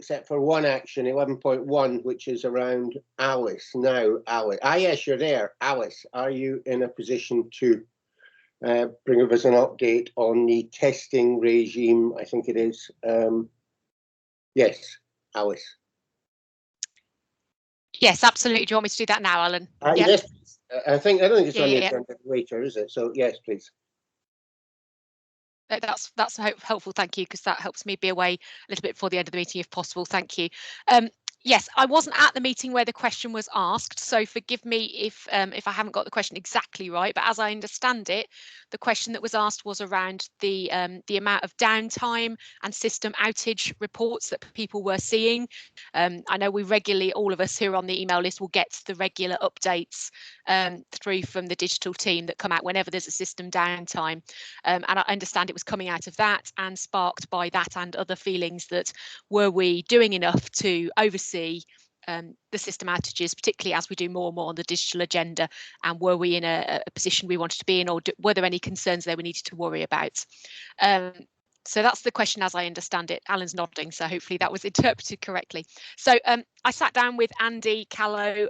except for one action, 11.1, which is around Alice. Now, Alice. Ah, yes, you're there. Alice, are you in a position to bring us an update on the testing regime? I think it is. Yes, Alice. Yes, absolutely. Do you want me to do that now, Alan? Yes, I don't think it's on the yeah. agenda later, is it? So yes, please. That's helpful, thank you, because that helps me be away a little bit before the end of the meeting if possible. Thank you. Yes, I wasn't at the meeting where the question was asked, so forgive me if I haven't got the question exactly right, but as I understand it, the question that was asked was around the amount of downtime and system outage reports that people were seeing. I know we regularly, all of us who are on the email list, will get the regular updates through from the digital team that come out whenever there's a system downtime. And I understand it was coming out of that and sparked by that and other feelings that were we doing enough to oversee the system outages, particularly as we do more and more on the digital agenda, and were we in a position we wanted to be in, or were there any concerns there we needed to worry about? So that's the question as I understand it. Alan's nodding, so hopefully that was interpreted correctly. So I sat down with Andy Callow,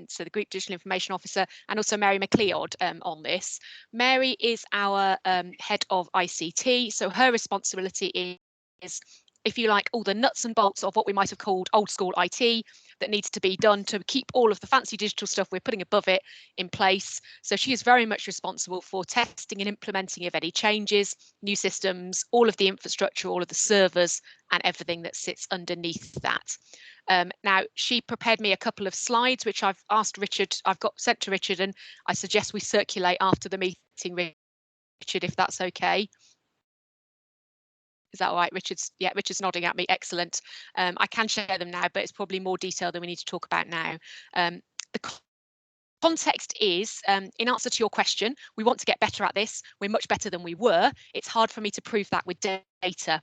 so the Group Digital Information Officer, and also Mary McLeod on this. Mary is our head of ICT, so her responsibility is, if you like, all the nuts and bolts of what we might have called old school IT that needs to be done to keep all of the fancy digital stuff we're putting above it in place. So she is very much responsible for testing and implementing of any changes, new systems, all of the infrastructure, all of the servers, and everything that sits underneath that. Now, she prepared me a couple of slides, which I've asked Richard, I've got sent to Richard, and I suggest we circulate after the meeting, Richard, if that's okay. Is that all right? Richard's nodding at me. Excellent. I can share them now, but it's probably more detail than we need to talk about now. The context is, in answer to your question, we want to get better at this. We're much better than we were. It's hard for me to prove that with data.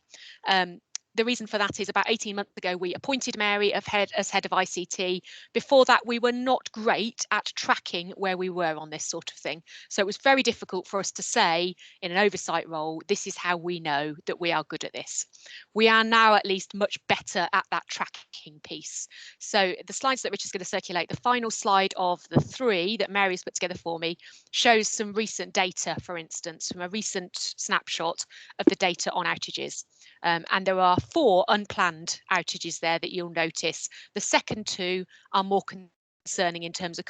The reason for that is about 18 months ago, we appointed Mary as head of ICT. Before that, we were not great at tracking where we were on this sort of thing. So it was very difficult for us to say in an oversight role, this is how we know that we are good at this. We are now at least much better at that tracking piece. So the slides that Richard's going to circulate, the final slide of the 3 that Mary's put together for me, shows some recent data, for instance, from a recent snapshot of the data on outages. And there are 4 unplanned outages there that you'll notice. The second 2 are more concerning in terms of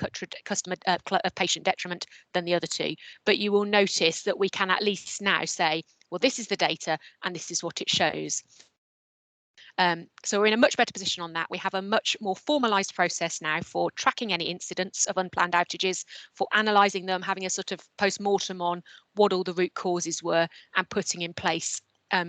patient detriment than the other 2. But you will notice that we can at least now say, well, this is the data and this is what it shows. So we're in a much better position on that. We have a much more formalised process now for tracking any incidents of unplanned outages, for analysing them, having a sort of post-mortem on what all the root causes were, and putting in place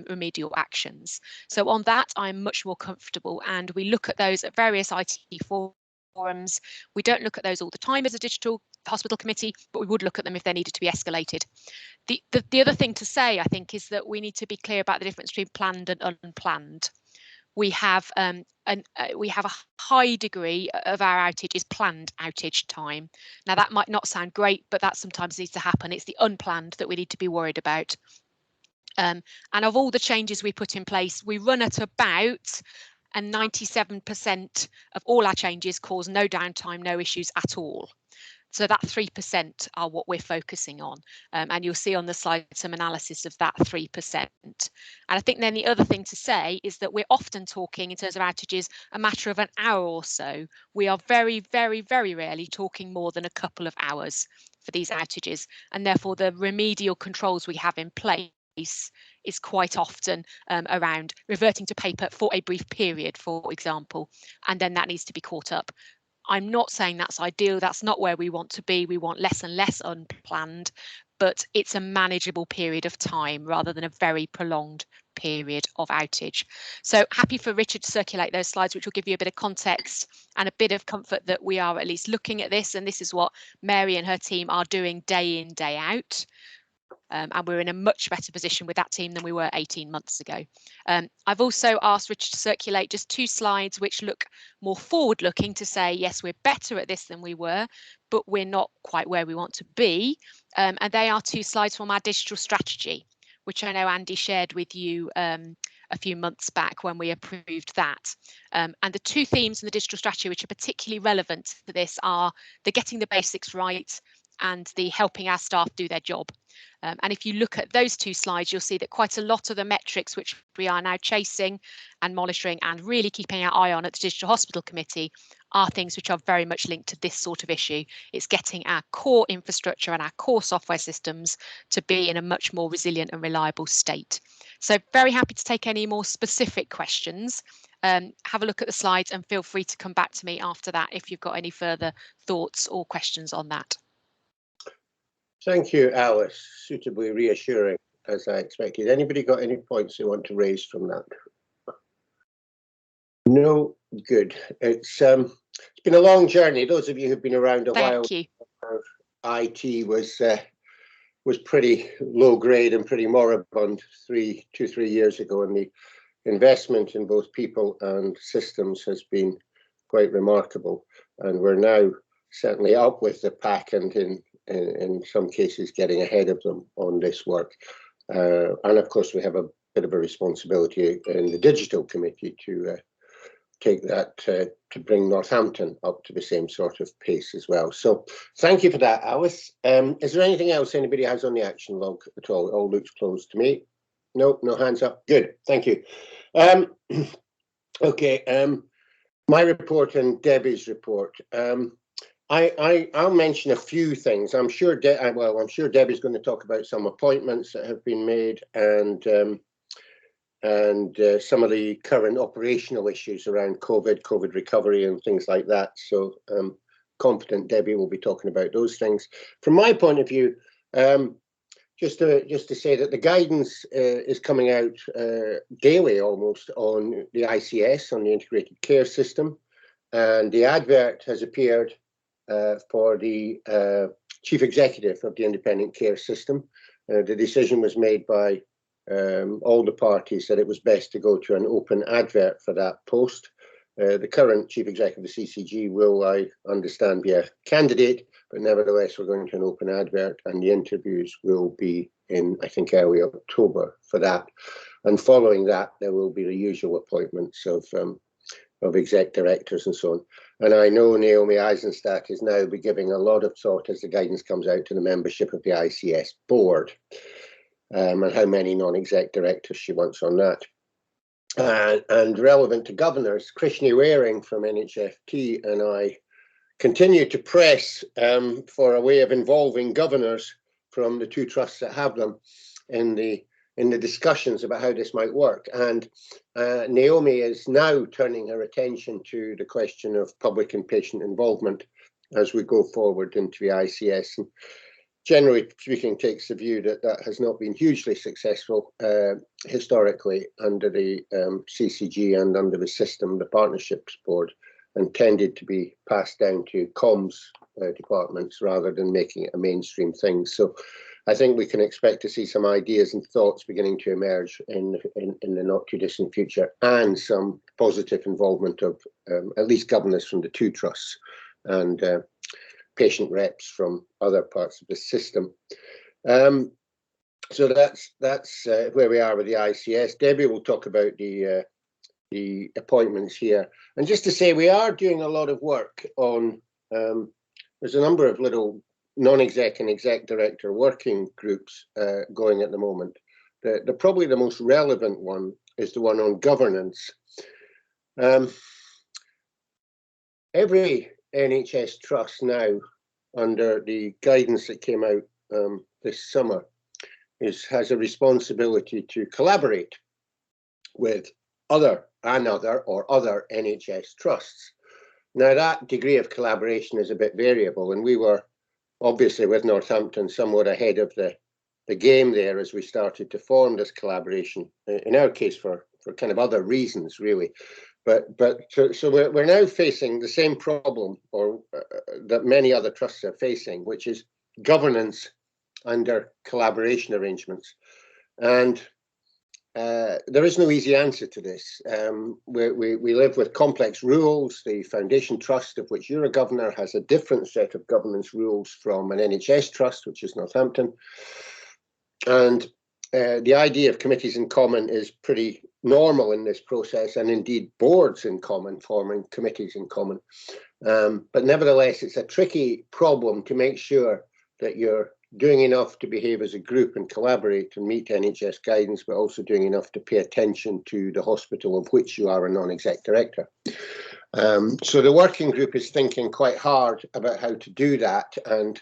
remedial actions. So on that, I'm much more comfortable, and we look at those at various IT forums. We don't look at those all the time as a digital hospital committee, but we would look at them if they needed to be escalated. The other thing to say, I think, is that we need to be clear about the difference between planned and unplanned. We have a high degree of our outage is planned outage time. Now, that might not sound great, but that sometimes needs to happen. It's the unplanned that we need to be worried about. And of all the changes we put in place, we run at about 97% of all our changes cause no downtime, no issues at all. So that 3% are what we're focusing on. And you'll see on the slide some analysis of that 3%. And I think then the other thing to say is that we're often talking in terms of outages a matter of an hour or so. We are very, very, very rarely talking more than a couple of hours for these outages. And therefore the remedial controls we have in place is quite often around reverting to paper for a brief period, for example, and then that needs to be caught up. I'm not saying that's ideal. That's not where we want to be. We want less and less unplanned, but it's a manageable period of time rather than a very prolonged period of outage. So happy for Richard to circulate those slides, which will give you a bit of context and a bit of comfort that we are at least looking at this. And this is what Mary and her team are doing day in, day out. And we're in a much better position with that team than we were 18 months ago. I've also asked Richard to circulate just 2 slides which look more forward looking to say, yes, we're better at this than we were, but we're not quite where we want to be. And they are 2 slides from our digital strategy, which I know Andy shared with you a few months back when we approved that. And the two themes in the digital strategy which are particularly relevant to this are the getting the basics right and the helping our staff do their job. And if you look at those two slides, you'll see that quite a lot of the metrics which we are now chasing and monitoring and really keeping our eye on at the Digital Hospital Committee are things which are very much linked to this sort of issue. It's getting our core infrastructure and our core software systems to be in a much more resilient and reliable state. So very happy to take any more specific questions. Have a look at the slides and feel free to come back to me after that if you've got any further thoughts or questions on that. Thank you, Alice. Suitably reassuring, as I expected. Anybody got any points they want to raise from that? No, good. It's been a long journey. Those of you who've been around a while, thank you. IT was pretty low grade and pretty moribund 3 years ago, and the investment in both people and systems has been quite remarkable. And we're now certainly up with the pack and in some cases getting ahead of them on this work. And of course, we have a bit of a responsibility in the digital committee to take that to bring Northampton up to the same sort of pace as well. So thank you for that, Alice. Is there anything else anybody has on the action log at all? It all looks closed to me. No, no hands up. Good, thank you. Okay, my report and Debbie's report. I'll mention a few things. I'm sure Debbie's going to talk about some appointments that have been made and some of the current operational issues around COVID recovery and things like that. So confident Debbie will be talking about those things. From my point of view, just to say that the guidance is coming out daily almost on the ICS, on the Integrated Care System, and the advert has appeared for the Chief Executive of the Independent Care System. The decision was made by all the parties that it was best to go to an open advert for that post. The current Chief Executive of the CCG will, I understand, be a candidate, but nevertheless we're going to an open advert, and the interviews will be in, I think, early October for that. And following that, there will be the usual appointments of exec directors and so on. And I know Naomi Eisenstadt is now be giving a lot of thought as the guidance comes out to the membership of the ICS board, and how many non-exec directors she wants on that. And relevant to governors, Krishni Waring from NHFT and I continue to press for a way of involving governors from the two trusts that have them in the discussions about how this might work. And Naomi is now turning her attention to the question of public and patient involvement as we go forward into the ICS. And generally speaking, takes the view that that has not been hugely successful historically under the CCG and under the system, the Partnerships Board, and tended to be passed down to comms departments rather than making it a mainstream thing. So I think we can expect to see some ideas and thoughts beginning to emerge in the not too distant future, and some positive involvement of at least governors from the two trusts and patient reps from other parts of the system. So that's where we are with the ICS. Debbie will talk about the appointments here. And just to say, we are doing a lot of work on, there's a number of little non-exec and exec director working groups going at the moment. Probably the most relevant one is the one on governance. Every NHS trust now, under the guidance that came out this summer, has a responsibility to collaborate with other NHS trusts. Now, that degree of collaboration is a bit variable, and we were obviously with Northampton somewhat ahead of the game there as we started to form this collaboration, in our case for kind of other reasons, really. So we're now facing the same problem that many other trusts are facing, which is governance under collaboration arrangements. And there is no easy answer to this. We live with complex rules. The Foundation Trust, of which you're a governor, has a different set of governance rules from an NHS trust, which is Northampton. And the idea of committees in common is pretty normal in this process, and indeed boards in common, forming committees in common. But nevertheless, it's a tricky problem to make sure that you're doing enough to behave as a group and collaborate and meet NHS guidance, but also doing enough to pay attention to the hospital of which you are a non-exec director. So the working group is thinking quite hard about how to do that, and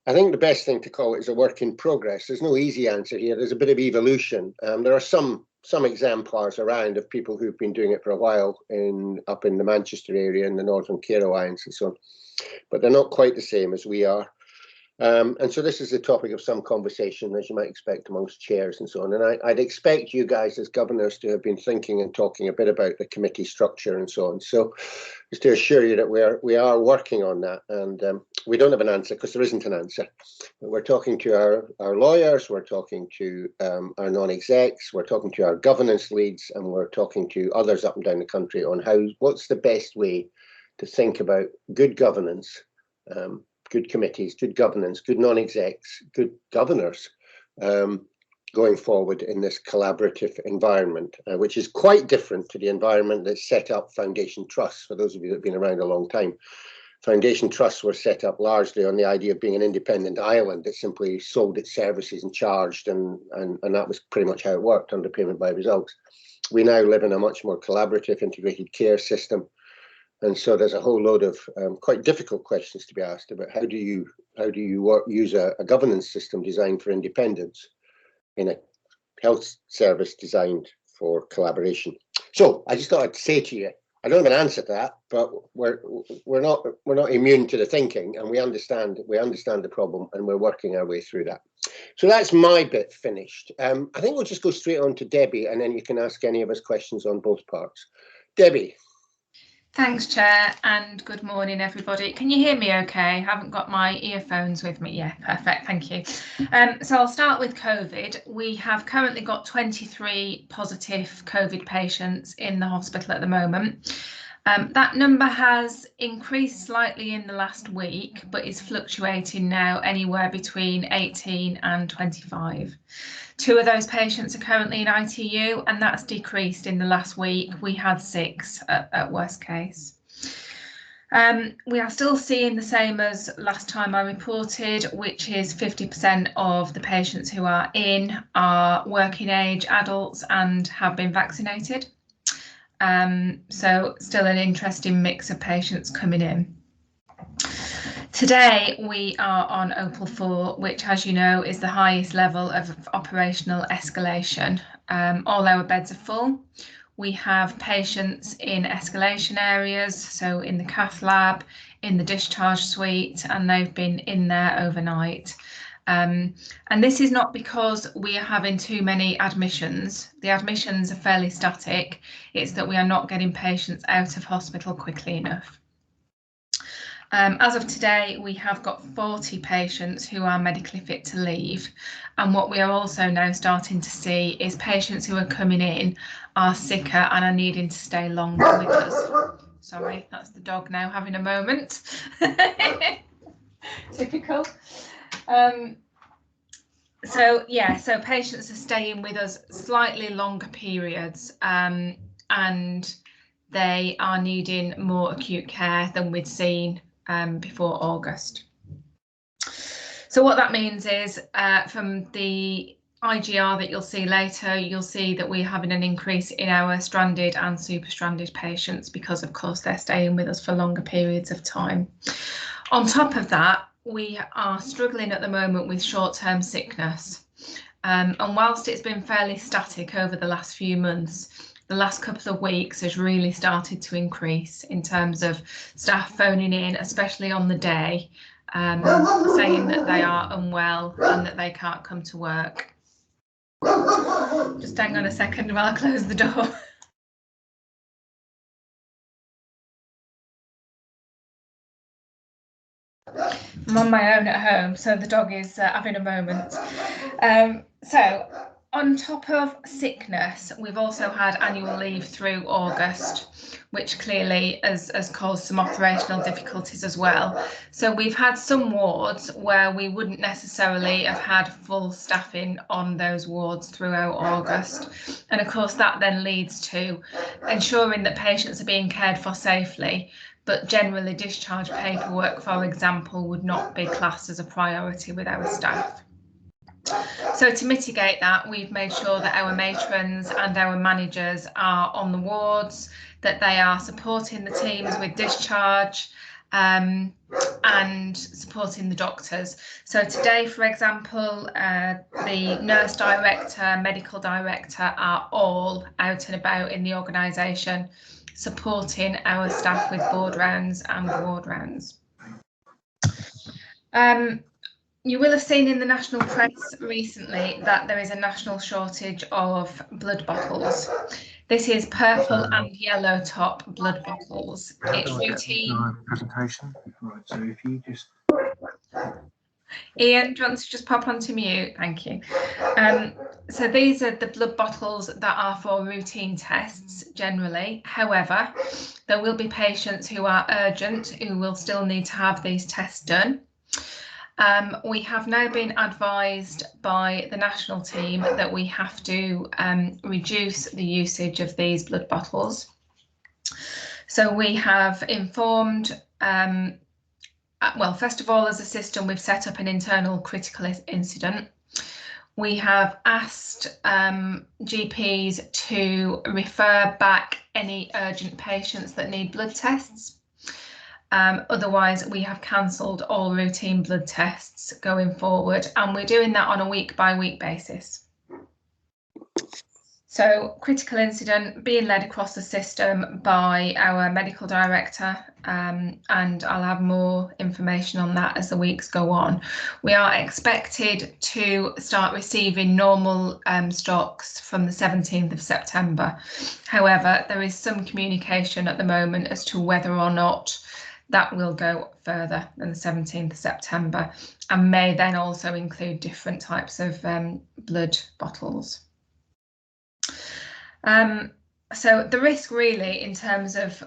I think the best thing to call it is a work in progress. There's no easy answer here. There's a bit of evolution. There are some exemplars around of people who've been doing it for a while up in the Manchester area and the Northern Care Alliance and so on, but they're not quite the same as we are. And so this is the topic of some conversation, as you might expect, amongst chairs and so on. And I'd expect you guys as governors to have been thinking and talking a bit about the committee structure and so on. So just to assure you that we are working on that, and we don't have an answer because there isn't an answer. But we're talking to our lawyers, we're talking to our non-execs, we're talking to our governance leads, and we're talking to others up and down the country on what's the best way to think about good governance, good committees, good governance, good non-execs, good governors going forward in this collaborative environment, which is quite different to the environment that set up foundation trusts. For those of you that have been around a long time, foundation trusts were set up largely on the idea of being an independent island that simply sold its services and charged, and that was pretty much how it worked, under payment by results. We now live in a much more collaborative integrated care system. And so there's a whole load of quite difficult questions to be asked about how do you use a governance system designed for independence in a health service designed for collaboration. So I just thought I'd say to you, I don't have an answer to that, but we're not immune to the thinking, and we understand the problem, and we're working our way through that. So that's my bit finished. I think we'll just go straight on to Debbie, and then you can ask any of us questions on both parts. Debbie. Thanks, Chair, and good morning, everybody. Can you hear me okay? I haven't got my earphones with me. Yeah, perfect, thank you. So I'll start with COVID. We have currently got 23 positive COVID patients in the hospital at the moment. That number has increased slightly in the last week, but is fluctuating now anywhere between 18 and 25. 2 of those patients are currently in ITU, and that's decreased in the last week. We had 6 at worst case. We are still seeing the same as last time I reported, which is 50% of the patients who are in are working age adults and have been vaccinated. So still an interesting mix of patients coming in. Today we are on Opal 4, which, as you know, is the highest level of operational escalation. All our beds are full. We have patients in escalation areas, so in the cath lab, in the discharge suite, and they've been in there overnight. And this is not because we are having too many admissions. The admissions are fairly static. It's that we are not getting patients out of hospital quickly enough. As of today, we have got 40 patients who are medically fit to leave. And what we are also now starting to see is patients who are coming in are sicker and are needing to stay longer with us. Sorry, that's the dog now having a moment. Typical. So patients are staying with us slightly longer periods, and they are needing more acute care than we'd seen before August. So what that means is from the IGR that you'll see later, you'll see that we're having an increase in our stranded and super stranded patients because, of course, they're staying with us for longer periods of time. On top of that, we are struggling at the moment with short-term sickness. And whilst it's been fairly static over the last few months, the last couple of weeks has really started to increase in terms of staff phoning in, especially on the day, saying that they are unwell and that they can't come to work. Just hang on a second while I close the door. I'm on my own at home, so the dog is having a moment. So On top of sickness, we've also had annual leave through August, which clearly has caused some operational difficulties as well. So we've had some wards where we wouldn't necessarily have had full staffing on those wards throughout August. And of course, that then leads to ensuring that patients are being cared for safely, but generally discharge paperwork, for example, would not be classed as a priority with our staff. So to mitigate that, we've made sure that our matrons and our managers are on the wards, that they are supporting the teams with discharge and supporting the doctors. So today, for example, the nurse director, medical director are all out and about in the organisation, supporting our staff with board rounds and ward rounds. You will have seen in the national press recently that there is a national shortage of blood bottles. This is purple and yellow top blood bottles. It's routine. Presentation. Right, so if you just. Ian, do you want to just pop onto mute? Thank you. So these are the blood bottles that are for routine tests generally. However, there will be patients who are urgent who will still need to have these tests done. We have now been advised by the national team that we have to reduce the usage of these blood bottles. So we have informed, well, first of all, as a system, we've set up an internal critical incident. We have asked GPs to refer back any urgent patients that need blood tests. Otherwise, we have cancelled all routine blood tests going forward, and we're doing that on a week-by-week basis. So, critical incident being led across the system by our medical director, and I'll have more information on that as the weeks go on. We are expected to start receiving normal stocks from the 17th of September. However, there is some communication at the moment as to whether or not that will go further than the 17th of September and may then also include different types of blood bottles. So the risk really in terms of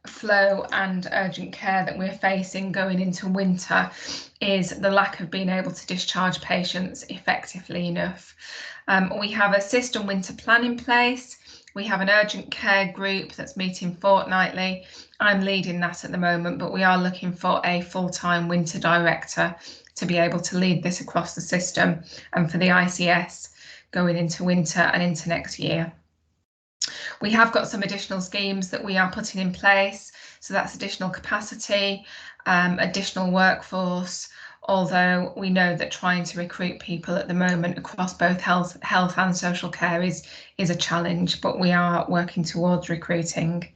flow and urgent care that we're facing going into winter is the lack of being able to discharge patients effectively enough. We have a system winter plan in place. We have an urgent care group that's meeting fortnightly. I'm leading that at the moment, but we are looking for a full-time winter director to be able to lead this across the system and for the ICS going into winter and into next year. We have got some additional schemes that we are putting in place. So that's additional capacity, additional workforce, although we know that trying to recruit people at the moment across both health and social care is a challenge, but we are working towards recruiting.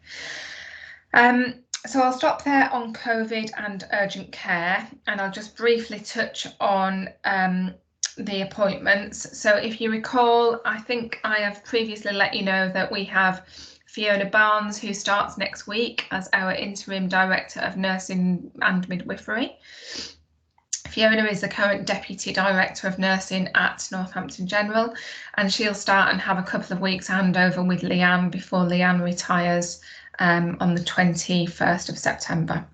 So I'll stop there on COVID and urgent care, and I'll just briefly touch on the appointments. So if you recall, I think I have previously let you know that we have Fiona Barnes, who starts next week as our interim director of nursing and midwifery. Fiona is the current Deputy Director of Nursing at Northampton General, and she'll start and have a couple of weeks handover with Leanne before Leanne retires on the 21st of September.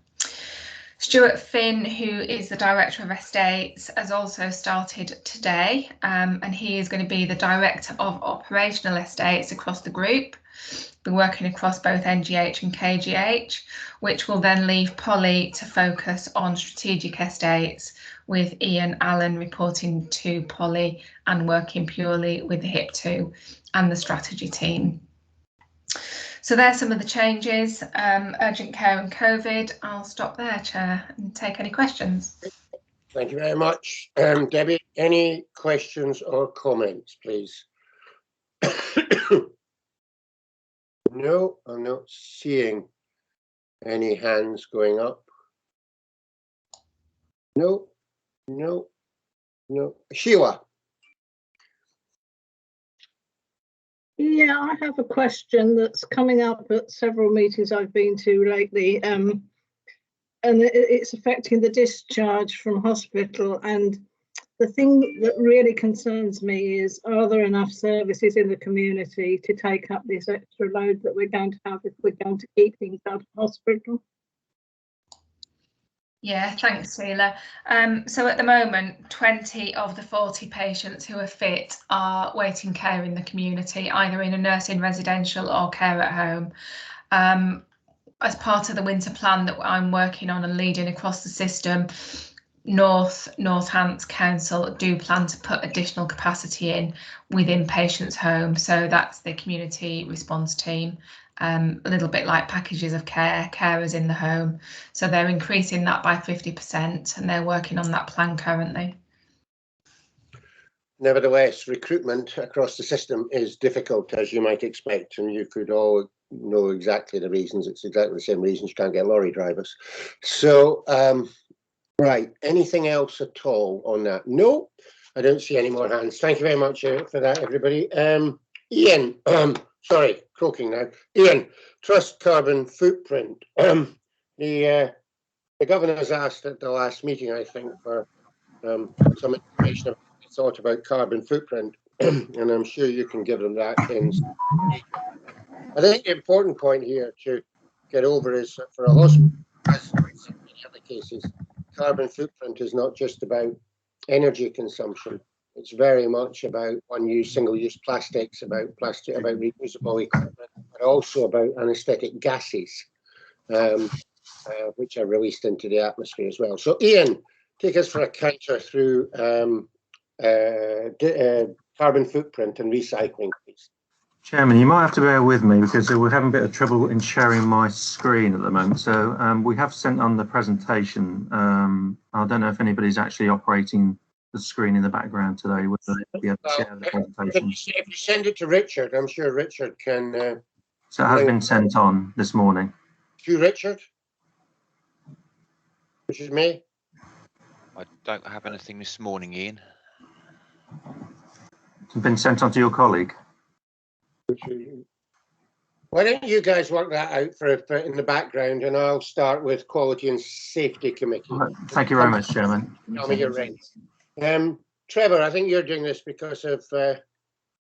Stuart Finn, who is the Director of Estates, has also started today, and he is going to be the Director of Operational Estates across the group. Be working across both NGH and KGH, which will then leave Polly to focus on strategic estates, with Ian Allen reporting to Polly and working purely with the HIP2 and the strategy team. So there's some of the changes, urgent care and COVID. I'll stop there, Chair, and take any questions. Thank you very much. Debbie, any questions or comments, please? No, I'm not seeing any hands going up. No, no, no. Sheila. Yeah, I have a question that's coming up at several meetings I've been to lately, and it's affecting the discharge from hospital. And the thing that really concerns me is, are there enough services in the community to take up this extra load that we're going to have if we're going to keep things out of hospital? Yeah, thanks, Sheila. So at the moment, 20 of the 40 patients who are fit are waiting care in the community, either in a nursing residential or care at home. As part of the winter plan that I'm working on and leading across the system, Northants Council do plan to put additional capacity in within patients' homes. So that's the community response team, a little bit like packages of care, carers in the home. So they're increasing that by 50% and they're working on that plan currently. Nevertheless, recruitment across the system is difficult, as you might expect, and you could all know exactly the reasons. It's exactly the same reasons you can't get lorry drivers. So, right, anything else at all on that? No, I don't see any more hands. Thank you very much for that, everybody. Ian, sorry, croaking now. Ian, trust carbon footprint. The governor's asked at the last meeting, I think, for some information about thought about carbon footprint, and I'm sure you can give them that in. I think the important point here to get over is that for a hospital, as in many other cases, carbon footprint is not just about energy consumption. It's very much about one-use, single-use plastics, about reusable equipment, but also about anaesthetic gases, which are released into the atmosphere as well. So, Ian, take us for a canter through carbon footprint and recycling, please. Chairman, you might have to bear with me because we're having a bit of trouble in sharing my screen at the moment. So we have sent on the presentation. I don't know if anybody's actually operating the screen in the background today. Whether they'll be able to share the presentation. If you send it to Richard, I'm sure Richard can. So it has been sent on this morning. To Richard, which is me. I don't have anything this morning, Ian. It's been sent on to your colleague. Why don't you guys work that out for in the background, and I'll start with Quality and Safety Committee. Thank you very much, Chairman. Tell me you're ready. Trevor, I think you're doing this because of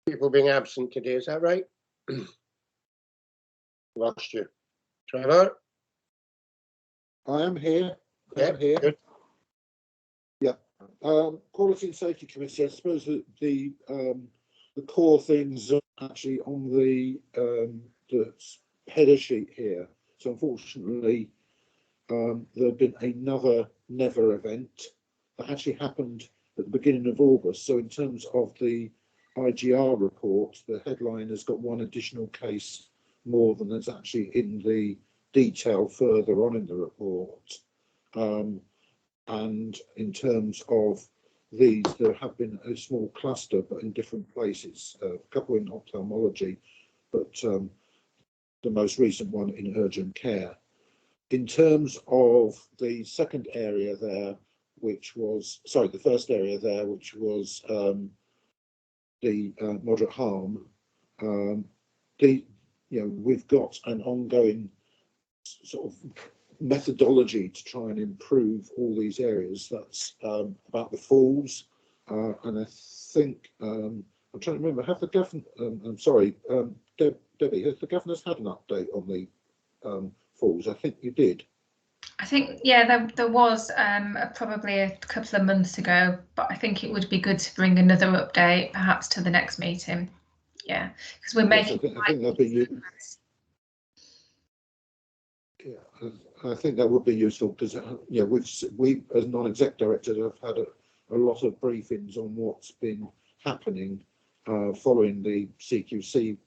people being absent today. Is that right? Lost you, Trevor. I am here. Yeah, here. good. Yeah. Quality and Safety Committee. I suppose that the core things are actually on the header sheet here. So unfortunately, there had been another Never event that actually happened at the beginning of August. So in terms of the IGR report, the headline has got one additional case more than is actually in the detail further on in the report. And in terms of these, there have been a small cluster, but in different places, a couple in ophthalmology, but the most recent one in urgent care. In terms of the second area there, which was, sorry, the first area there, which was the moderate harm, we've got an ongoing sort of methodology to try and improve all these areas. That's about the falls, and I think I'm trying to remember. Have the governor? I'm sorry, Debbie. Has the governor's had an update on the falls? I think you did. I think, yeah, there was probably a couple of months ago, but I think it would be good to bring another update perhaps to the next meeting. Yeah, because we're making. Yes, I think that'd be. Yeah, I think that would be useful because we as non-exec directors have had a lot of briefings on what's been happening following the CQC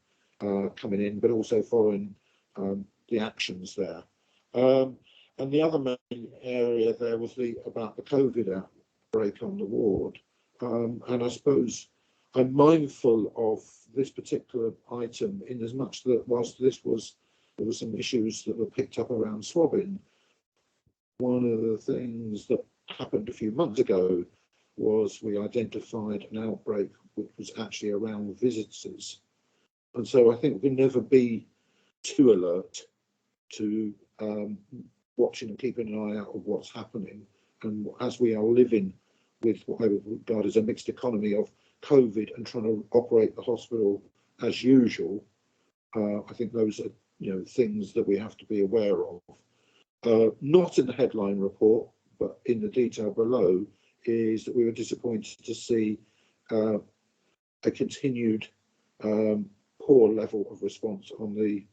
coming in, but also following the actions there. And the other main area there was about the COVID outbreak on the ward. And I suppose I'm mindful of this particular item in as much that whilst there were some issues that were picked up around swabbing. One of the things that happened a few months ago was we identified an outbreak which was actually around visitors. And so I think we can never be too alert to watching and keeping an eye out of what's happening. And as we are living with what I would regard as a mixed economy of COVID and trying to operate the hospital as usual. I think those are, things that we have to be aware of. Not in the headline report, but in the detail below, is that we were disappointed to see a continued poor level of response on the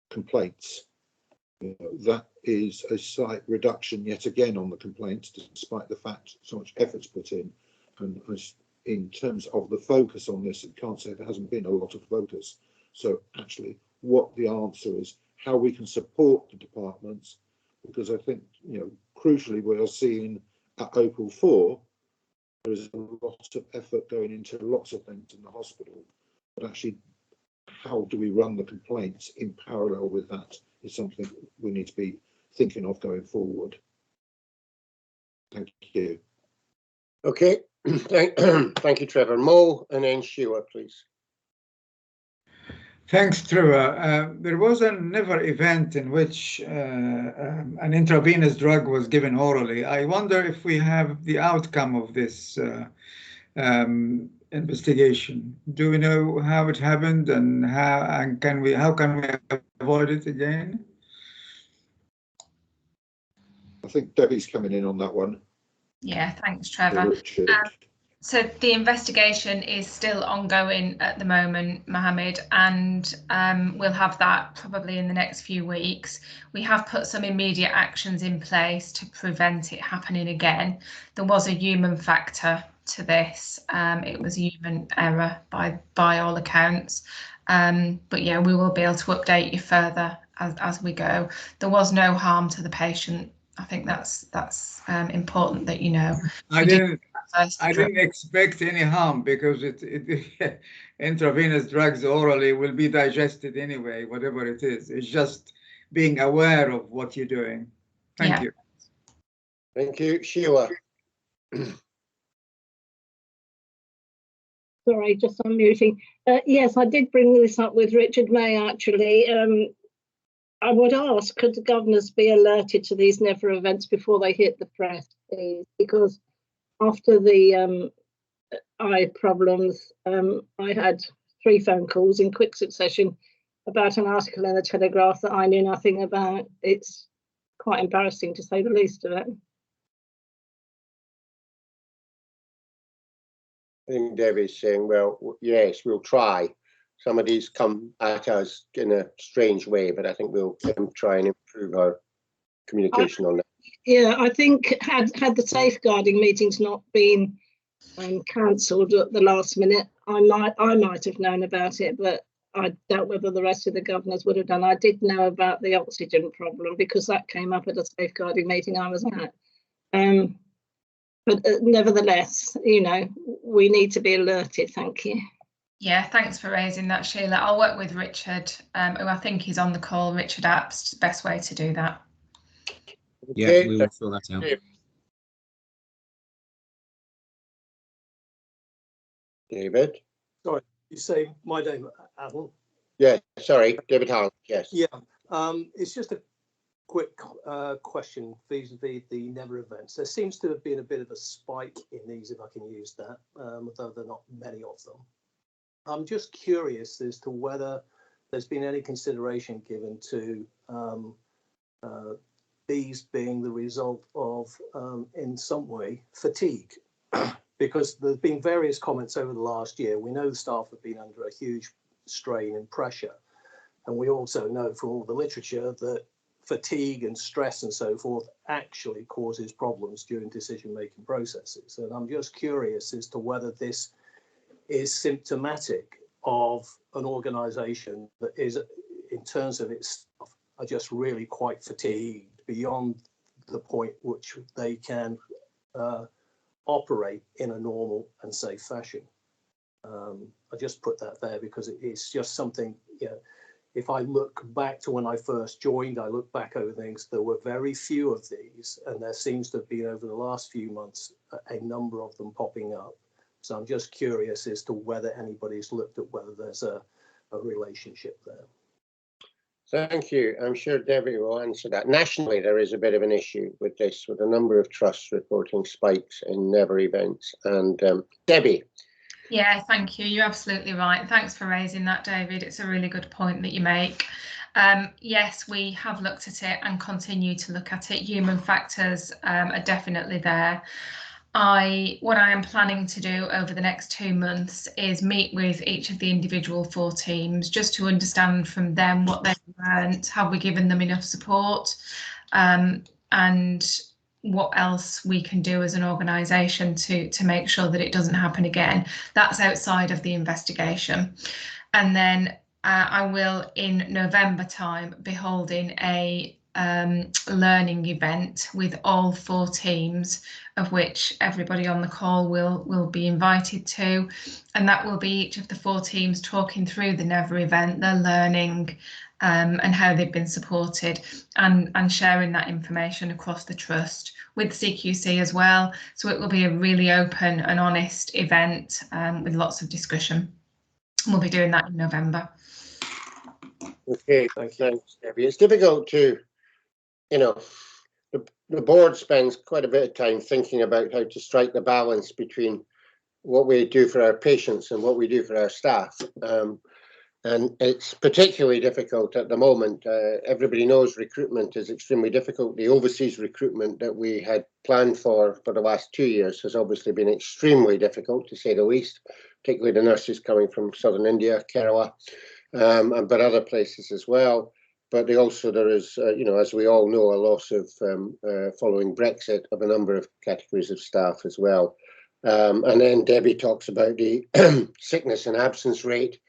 complaints. That is a slight reduction yet again on the complaints, despite the fact so much effort's put in. And in terms of the focus on this, I can't say there hasn't been a lot of focus. So actually, what the answer is, how we can support the departments, because I think, crucially, we are seeing at Opal 4, there is a lot of effort going into lots of things in the hospital, but actually, how do we run the complaints in parallel with that is something we need to be thinking of going forward. Thank you. Okay, thank you, Trevor. Mo and then Sheila, please. Thanks, Trevor. There was a never event in which an intravenous drug was given orally. I wonder if we have the outcome of this investigation. Do we know how it happened and how can we avoid it again? I think Debbie's coming in on that one. Yeah, thanks, Trevor. So the investigation is still ongoing at the moment, Mohammed, and we'll have that probably in the next few weeks. We have put some immediate actions in place to prevent it happening again. There was a human factor to this. It was human error by all accounts. But yeah, we will be able to update you further as we go. There was no harm to the patient. I think that's important that you know. I didn't expect any harm because it intravenous drugs orally will be digested anyway, whatever it is. It's just being aware of what you're doing. Thank you. Thank you, Sheila. Sorry, just unmuting. Yes, I did bring this up with Richard May, actually. I would ask, could the governors be alerted to these never events before they hit the press, please? Because after the eye problems, I had 3 phone calls in quick succession about an article in the Telegraph that I knew nothing about. It's quite embarrassing, to say the least of it. I think Debbie's saying, well, yes, we'll try. Some of these come at us in a strange way, but I think we'll try and improve our communication on that. Yeah, I think had the safeguarding meetings not been cancelled at the last minute, I might have known about it, but I doubt whether the rest of the governors would have done. I did know about the oxygen problem because that came up at a safeguarding meeting I was at. But nevertheless, we need to be alerted. Thank you. Yeah, thanks for raising that, Sheila. I'll work with Richard, who I think is on the call. Richard Apps, best way to do that. Yeah, Okay. we will sort that out. David? Sorry, you say my name, Alan? Yeah, sorry, David Hall, yes. Yeah, it's just a quick question vis-a-vis the never events. There seems to have been a bit of a spike in these, if I can use that, although there are not many of them. I'm just curious as to whether there's been any consideration given to these being the result of, in some way, fatigue. Because there's been various comments over the last year. We know the staff have been under a huge strain and pressure. And we also know from all the literature that fatigue and stress and so forth actually causes problems during decision-making processes. And I'm just curious as to whether this is symptomatic of an organisation that is, in terms of its staff, are just really quite fatigued beyond the point which they can operate in a normal and safe fashion. I just put that there because it's just something, if I look back to when I first joined, I look back over things, there were very few of these, and there seems to have been over the last few months a number of them popping up. So I'm just curious as to whether anybody's looked at whether there's a relationship there. Thank you. I'm sure Debbie will answer that. Nationally, there is a bit of an issue with this, with a number of trusts reporting spikes in never events. And Debbie. Yeah, thank you. You're absolutely right. Thanks for raising that, David. It's a really good point that you make. Yes, we have looked at it and continue to look at it. Human factors are definitely there. What I am planning to do over the next 2 months is meet with each of the individual 4 teams just to understand from them what they've learned, have we given them enough support, and what else we can do as an organisation to make sure that it doesn't happen again. That's outside of the investigation. And then I will, in November time, be holding a learning event with all 4 teams, of which everybody on the call will be invited to, and that will be each of the 4 teams talking through the Never event, their learning, and how they've been supported, and sharing that information across the trust with CQC as well. So it will be a really open and honest event with lots of discussion. We'll be doing that in November. Okay, thanks, Debbie. It's difficult to, you know, the board spends quite a bit of time thinking about how to strike the balance between what we do for our patients and what we do for our staff. And it's particularly difficult at the moment. Everybody knows recruitment is extremely difficult. The overseas recruitment that we had planned for the last 2 years has obviously been extremely difficult, to say the least, particularly the nurses coming from southern India, Kerala, but other places as well. But there is, you know, as we all know, a loss of, following Brexit, of a number of categories of staff as well. And then Debbie talks about the sickness and absence rate.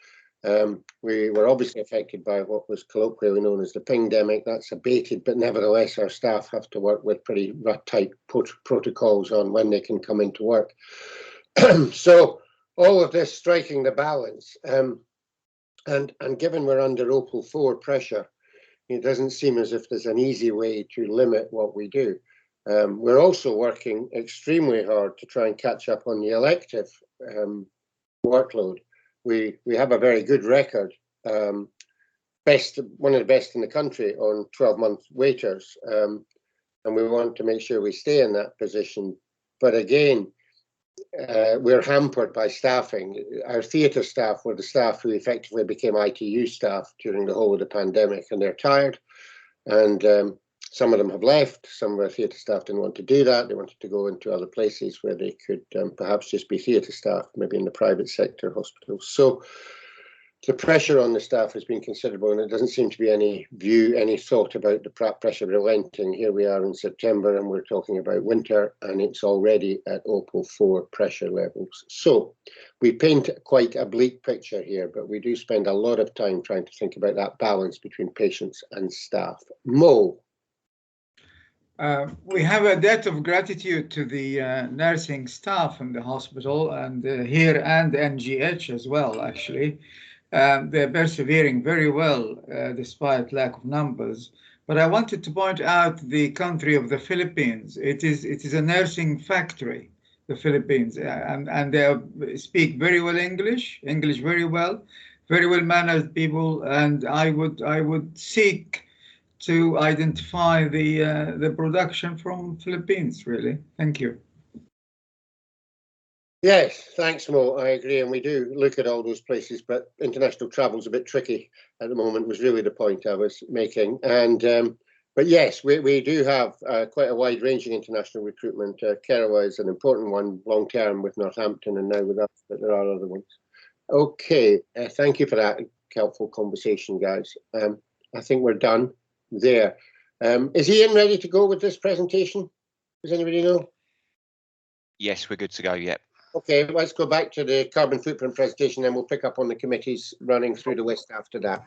We were obviously affected by what was colloquially known as the pingdemic. That's abated, but nevertheless, our staff have to work with pretty tight protocols on when they can come into work. So all of this striking the balance, and given we're under Opal 4 pressure, it doesn't seem as if there's an easy way to limit what we do. We're also working extremely hard to try and catch up on the elective workload. We have a very good record, one of the best in the country on 12-month waiters, and we want to make sure we stay in that position. But again, we're hampered by staffing. Our theatre staff were the staff who effectively became ITU staff during the whole of the pandemic, and they're tired, and some of them have left. Some of our theatre staff didn't want to do that. They wanted to go into other places where they could perhaps just be theatre staff, maybe in the private sector hospitals. So the pressure on the staff has been considerable, and it doesn't seem to be any thought about the pressure relenting. Here we are in September, and we're talking about winter, and it's already at Opal 4 pressure levels. So we paint quite a bleak picture here, but we do spend a lot of time trying to think about that balance between patients and staff. Mo. We have a debt of gratitude to the nursing staff in the hospital, and here and NGH as well, actually. They're persevering very well despite lack of numbers. But I wanted to point out the country of the Philippines. It is a nursing factory, the Philippines, and they speak very well English very well mannered people, and I would seek to identify the production from Philippines, really. Thank you. Yes, thanks, Mo. I agree, and we do look at all those places, but international travel is a bit tricky at the moment, was really the point I was making. And but yes, we do have quite a wide-ranging international recruitment. Kerala is an important one, long-term with Northampton and now with us, but there are other ones. Okay, thank you for that helpful conversation, guys. I think we're done there. Is Ian ready to go with this presentation? Does anybody know? Yes, we're good to go. Yep. Okay, let's go back to the carbon footprint presentation, then we'll pick up on the committees running through the list after that.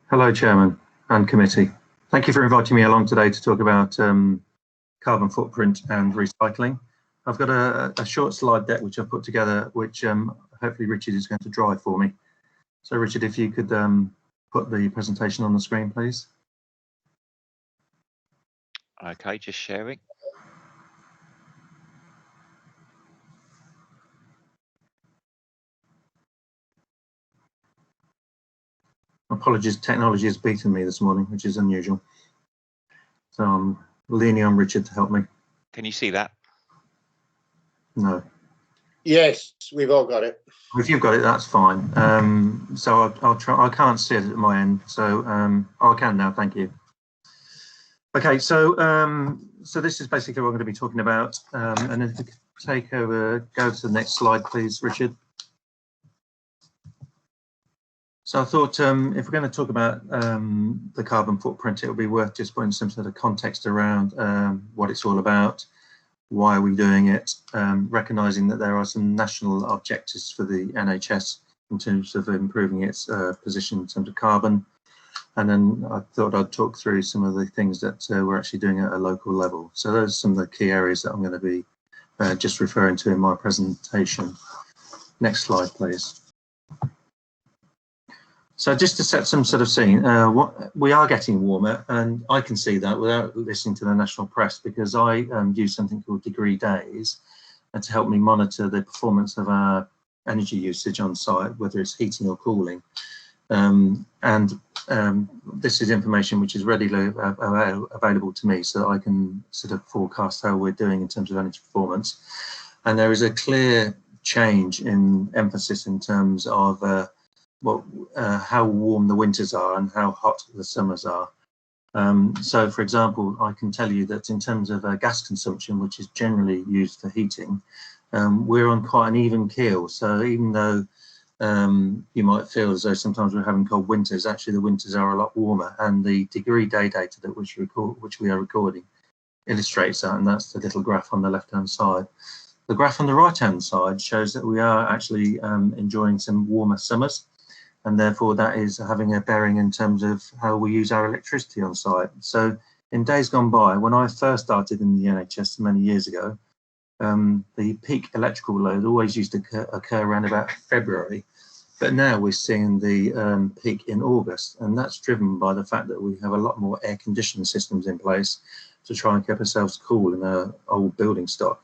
Hello, Chairman and committee. Thank you for inviting me along today to talk about carbon footprint and recycling. I've got a short slide deck which I've put together, which hopefully Richard is going to drive for me. So Richard, if you could put the presentation on the screen, please. Okay, just sharing. Apologies, technology has beaten me this morning, which is unusual. So I'm leaning on Richard to help me. Can you see that? No. Yes, we've all got it. If you've got it, that's fine. So I'll try. I can't see it at my end, so I can now. Thank you. Okay, so so this is basically what we're going to be talking about. And if we could go to the next slide, please, Richard. So I thought if we're going to talk about the carbon footprint, it would be worth just putting some sort of context around what it's all about, why are we doing it, recognising that there are some national objectives for the NHS in terms of improving its position in terms of carbon. And then I thought I'd talk through some of the things that we're actually doing at a local level. So those are some of the key areas that I'm going to be just referring to in my presentation. Next slide, please. So just to set some sort of scene, we are getting warmer, and I can see that without listening to the national press, because I use something called degree days to help me monitor the performance of our energy usage on site, whether it's heating or cooling. This is information which is readily available to me, so that I can sort of forecast how we're doing in terms of energy performance. And there is a clear change in emphasis in terms of how warm the winters are and how hot the summers are. So, for example, I can tell you that in terms of gas consumption, which is generally used for heating, we're on quite an even keel. So even though you might feel as though sometimes we're having cold winters, actually the winters are a lot warmer, and the degree day data that which we are recording illustrates that, and that's the little graph on the left-hand side. The graph on the right-hand side shows that we are actually enjoying some warmer summers, and therefore that is having a bearing in terms of how we use our electricity on site. So in days gone by, when I first started in the NHS many years ago, the peak electrical load always used to occur around about February, but now we're seeing the peak in August, and that's driven by the fact that we have a lot more air conditioning systems in place to try and keep ourselves cool in our old building stock.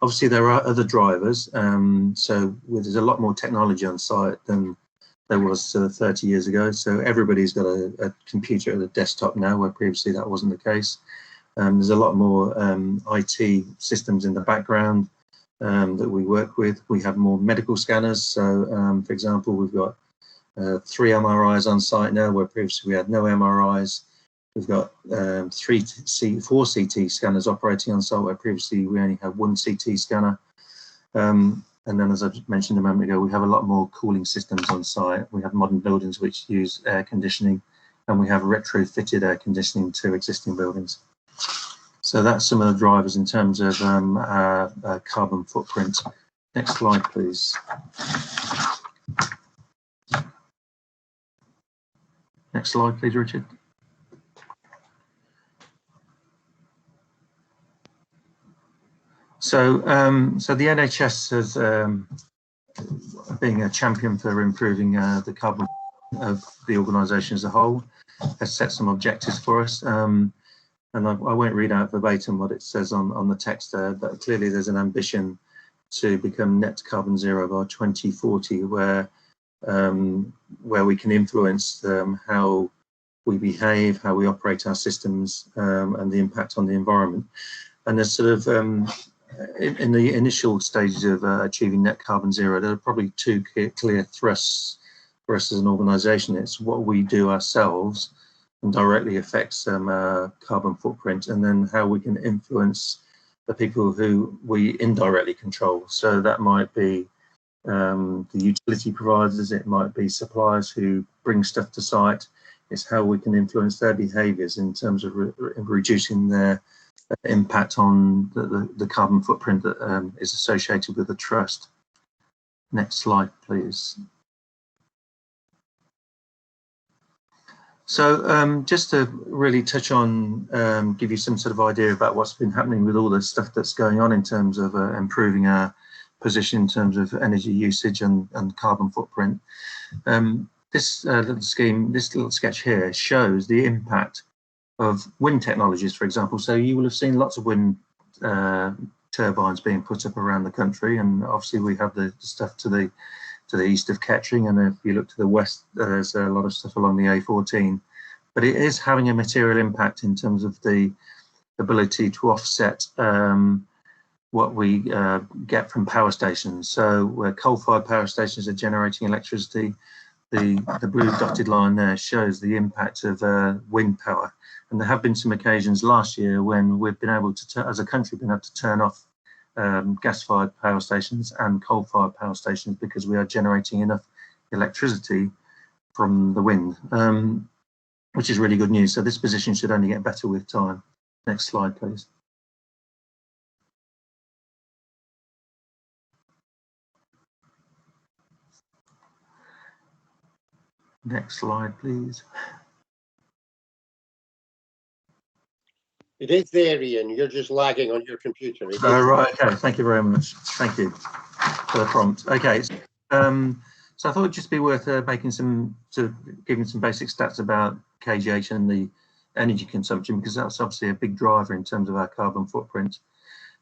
Obviously there are other drivers, so there's a lot more technology on site than there was 30 years ago. So everybody's got a computer at the desktop now, where previously that wasn't the case. There's a lot more IT systems in the background that we work with. We have more medical scanners. So, for example, we've got 3 MRIs on site now, where previously we had no MRIs. We've got 4 CT scanners operating on site, where previously we only had 1 CT scanner. And then, as I mentioned a moment ago, we have a lot more cooling systems on site. We have modern buildings which use air conditioning, and we have retrofitted air conditioning to existing buildings. So that's some of the drivers in terms of carbon footprint. Next slide, please. Next slide, please, Richard. So, so the NHS has, being a champion for improving the carbon of the organisation as a whole, has set some objectives for us. And I won't read out verbatim what it says on the text there, but clearly there's an ambition to become net carbon zero by 2040, where we can influence how we behave, how we operate our systems, and the impact on the environment. And there's sort of in the initial stages of achieving net carbon zero, there are probably 2 clear thrusts for us as an organisation. It's what we do ourselves and directly affects carbon footprint, and then how we can influence the people who we indirectly control. So that might be the utility providers, it might be suppliers who bring stuff to site. It's how we can influence their behaviours in terms of reducing their impact on the carbon footprint that is associated with the trust. Next slide, please. So just to really touch on, give you some sort of idea about what's been happening with all the stuff that's going on in terms of improving our position in terms of energy usage and carbon footprint. This little sketch here shows the impact of wind technologies, for example. So you will have seen lots of wind turbines being put up around the country, and obviously we have the stuff to the to the east of Kettering, and if you look to the west, there's a lot of stuff along the A14. But it is having a material impact in terms of the ability to offset what we get from power stations. So where coal-fired power stations are generating electricity, the blue dotted line there shows the impact of wind power. And there have been some occasions last year when we've been able to, as a country, been able to turn off gas-fired power stations and coal-fired power stations because we are generating enough electricity from the wind, which is really good news. So this position should only get better with time. Next slide, please. Next slide, please. It is there, Ian. You're just lagging on your computer. Oh, right. Okay. Thank you very much. Thank you for the prompt. Okay. So I thought it'd just be worth giving some basic stats about KGH and the energy consumption, because that's obviously a big driver in terms of our carbon footprint.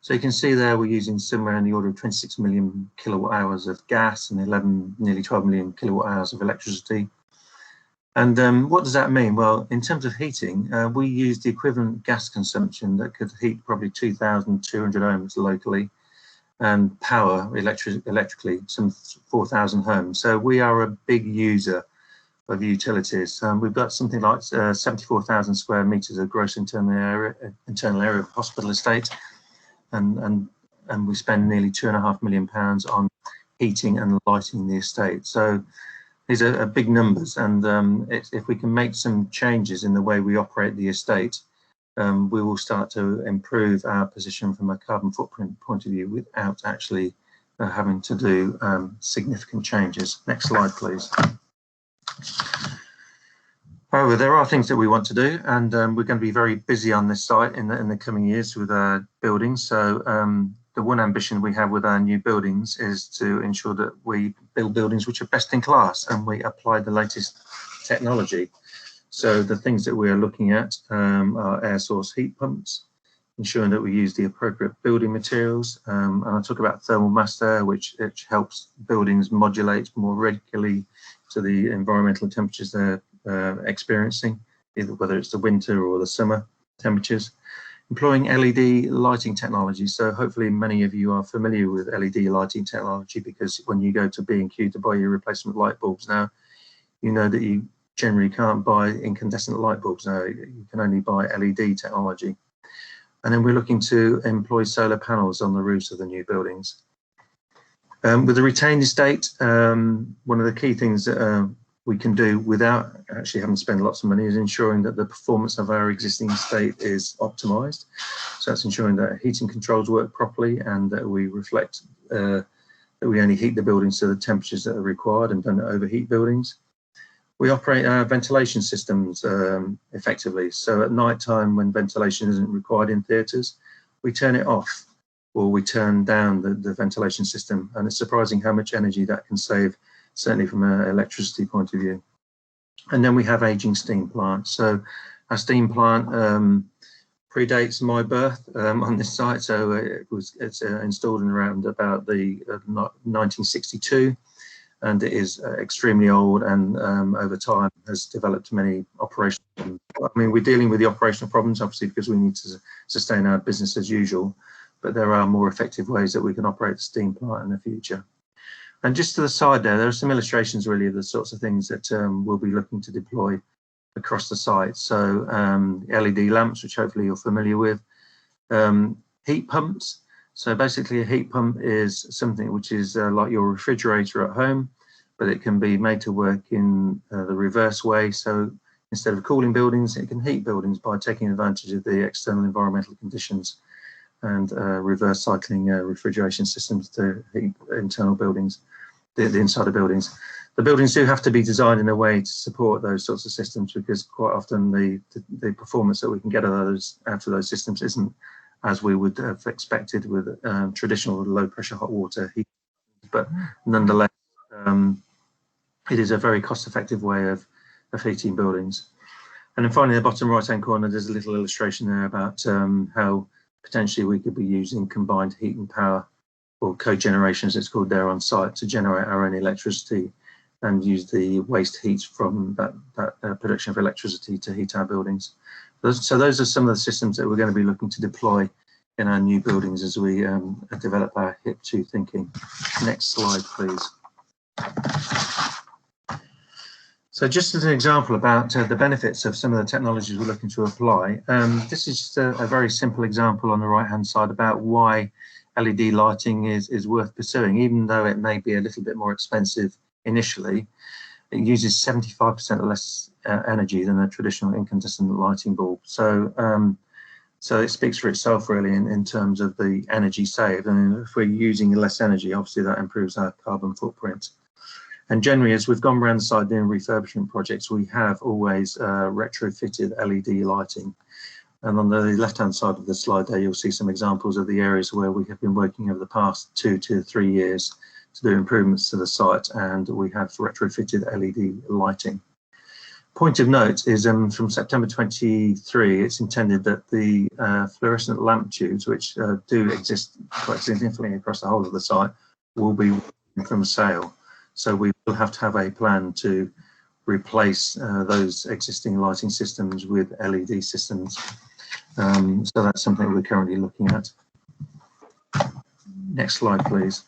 So you can see there we're using somewhere in the order of 26 million kilowatt hours of gas and nearly 12 million kilowatt hours of electricity. And what does that mean? Well, in terms of heating, we use the equivalent gas consumption that could heat probably 2,200 homes locally, and power electrically some 4,000 homes. So we are a big user of utilities. We've got something like 74,000 square meters of gross internal area of a hospital estate, and we spend nearly £2.5 million on heating and lighting the estate. So these are big numbers, and if we can make some changes in the way we operate the estate, we will start to improve our position from a carbon footprint point of view without actually having to do significant changes. Next slide, please. However, there are things that we want to do, and we're going to be very busy on this site in the coming years with our buildings. So the one ambition we have with our new buildings is to ensure that we build buildings which are best in class and we apply the latest technology. So the things that we are looking at are air source heat pumps, ensuring that we use the appropriate building materials. And I'll talk about thermal mass there, which helps buildings modulate more regularly to the environmental temperatures they're experiencing, either whether it's the winter or the summer temperatures. Employing LED lighting technology. So hopefully many of you are familiar with LED lighting technology, because when you go to B&Q to buy your replacement light bulbs now, you know that you generally can't buy incandescent light bulbs now. You can only buy LED technology. And then we're looking to employ solar panels on the roofs of the new buildings. With the retained estate, one of the key things that we can do without actually having to spend lots of money is ensuring that the performance of our existing estate is optimized. So that's ensuring that heating controls work properly and that we reflect that we only heat the buildings to the temperatures that are required and don't overheat buildings. We operate our ventilation systems effectively. So at night time, when ventilation isn't required in theatres, we turn it off or we turn down the ventilation system. And it's surprising how much energy that can save, certainly from an electricity point of view. And then we have aging steam plants. So our steam plant predates my birth on this site. So it's installed in around about the 1962, and it is extremely old, and over time has developed many operational problems. I mean, we're dealing with the operational problems, obviously, because we need to sustain our business as usual, but there are more effective ways that we can operate the steam plant in the future. And just to the side there are some illustrations really of the sorts of things that we'll be looking to deploy across the site. So LED lamps, which hopefully you're familiar with, heat pumps. So basically a heat pump is something which is like your refrigerator at home, but it can be made to work in the reverse way. So instead of cooling buildings, it can heat buildings by taking advantage of the external environmental conditions and reverse cycling refrigeration systems to heat internal buildings, the inside of buildings. The buildings do have to be designed in a way to support those sorts of systems, because quite often the performance that we can get out of those systems isn't as we would have expected with traditional low pressure hot water heat. But nonetheless, it is a very cost effective way of heating buildings. And then finally, in the bottom right hand corner, there's a little illustration there about how potentially we could be using combined heat and power or cogeneration as it's called there on site, to generate our own electricity and use the waste heat from that production of electricity to heat our buildings. So those are some of the systems that we're going to be looking to deploy in our new buildings as we develop our HIP 2 thinking. Next slide, please. So just as an example about the benefits of some of the technologies we're looking to apply, this is just a very simple example on the right-hand side about why LED lighting is worth pursuing, even though it may be a little bit more expensive initially. It uses 75% less energy than a traditional incandescent lighting bulb. So it speaks for itself really in terms of the energy saved. And if we're using less energy, obviously that improves our carbon footprint. And generally, as we've gone around the side doing refurbishment projects, we have always retrofitted LED lighting. And on the left-hand side of the slide there, you'll see some examples of the areas where we have been working over the past 2 to 3 years to do improvements to the site, and we have retrofitted LED lighting. Point of note is from September 23, it's intended that the fluorescent lamp tubes, which do exist quite significantly across the whole of the site, will be from sale. So we will have to have a plan to replace those existing lighting systems with LED systems. So that's something we're currently looking at. Next slide, please.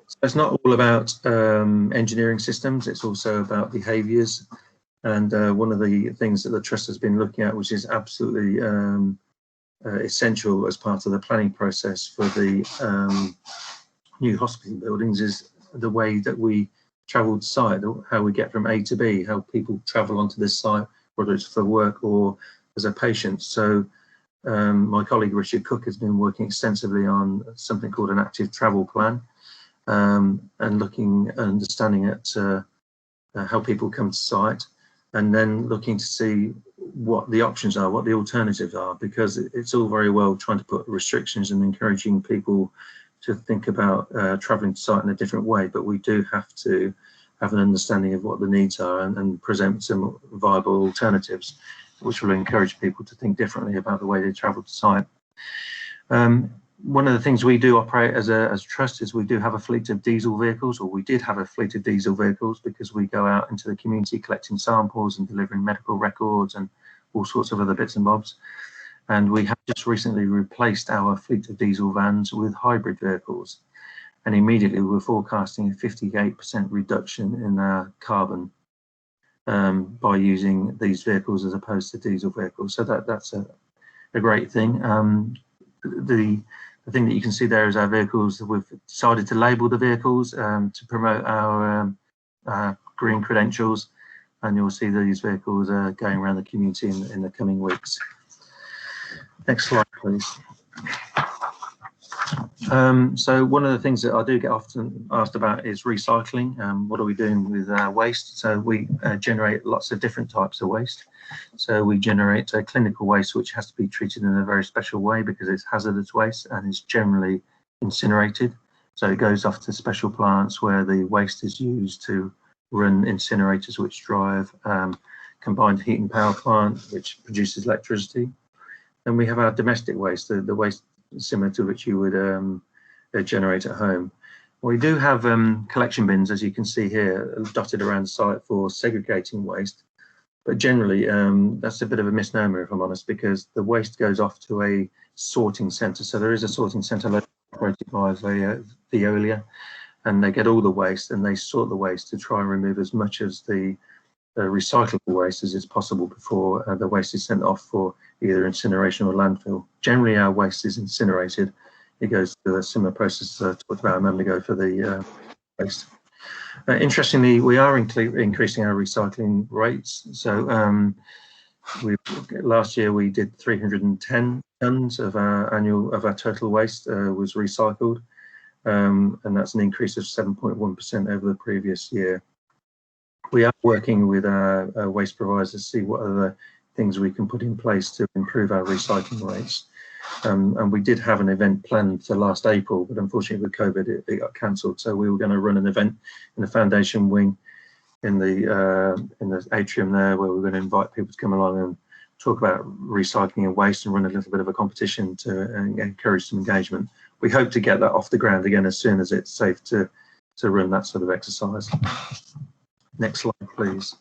So it's not all about engineering systems, it's also about behaviours. And one of the things that the Trust has been looking at, which is absolutely essential as part of the planning process for the new hospital buildings, is the way that we travel to site, how we get from A to B, how people travel onto this site, whether it's for work or as a patient. So my colleague Richard Cook has been working extensively on something called an active travel plan, and understanding at how people come to site, and then looking to see what the options are, what the alternatives are, because it's all very well trying to put restrictions and encouraging people to think about travelling to site in a different way, but we do have to have an understanding of what the needs are and present some viable alternatives, which will encourage people to think differently about the way they travel to site. One of the things we do operate as a trust is we do have a fleet of diesel vehicles, or we did have a fleet of diesel vehicles, because we go out into the community collecting samples and delivering medical records and all sorts of other bits and bobs. And we have just recently replaced our fleet of diesel vans with hybrid vehicles. And immediately we're forecasting a 58% reduction in our carbon by using these vehicles as opposed to diesel vehicles. So that's a great thing. The thing that you can see there is our vehicles. We've decided to label the vehicles to promote our green credentials. And you'll see these vehicles going around the community in the coming weeks. Next slide, please. So one of the things that I do get often asked about is recycling. What are we doing with our waste? So we generate lots of different types of waste. So we generate clinical waste, which has to be treated in a very special way because it's hazardous waste and is generally incinerated. So it goes off to special plants where the waste is used to run incinerators, which drive combined heat and power plant, which produces electricity. And we have our domestic waste, the waste similar to which you would generate at home. We do have collection bins, as you can see here, dotted around the site for segregating waste. But generally, that's a bit of a misnomer, if I'm honest, because the waste goes off to a sorting centre. So there is a sorting centre operated by Veolia, and they get all the waste and they sort the waste to try and remove as much as the recyclable waste as is possible before the waste is sent off for either incineration or landfill. Generally, our waste is incinerated. It goes through a similar process I talked about a moment ago for the waste. Interestingly, we are increasing our recycling rates. So last year we did 310 tonnes of our total waste was recycled, and that's an increase of 7.1% over the previous year. We are working with our waste providers to see what other things we can put in place to improve our recycling rates. And we did have an event planned for last April, but unfortunately with COVID it got cancelled. So we were going to run an event in the foundation wing in the atrium there, where we're going to invite people to come along and talk about recycling and waste and run a little bit of a competition to encourage some engagement. We hope to get that off the ground again as soon as it's safe to run that sort of exercise. Next slide, please.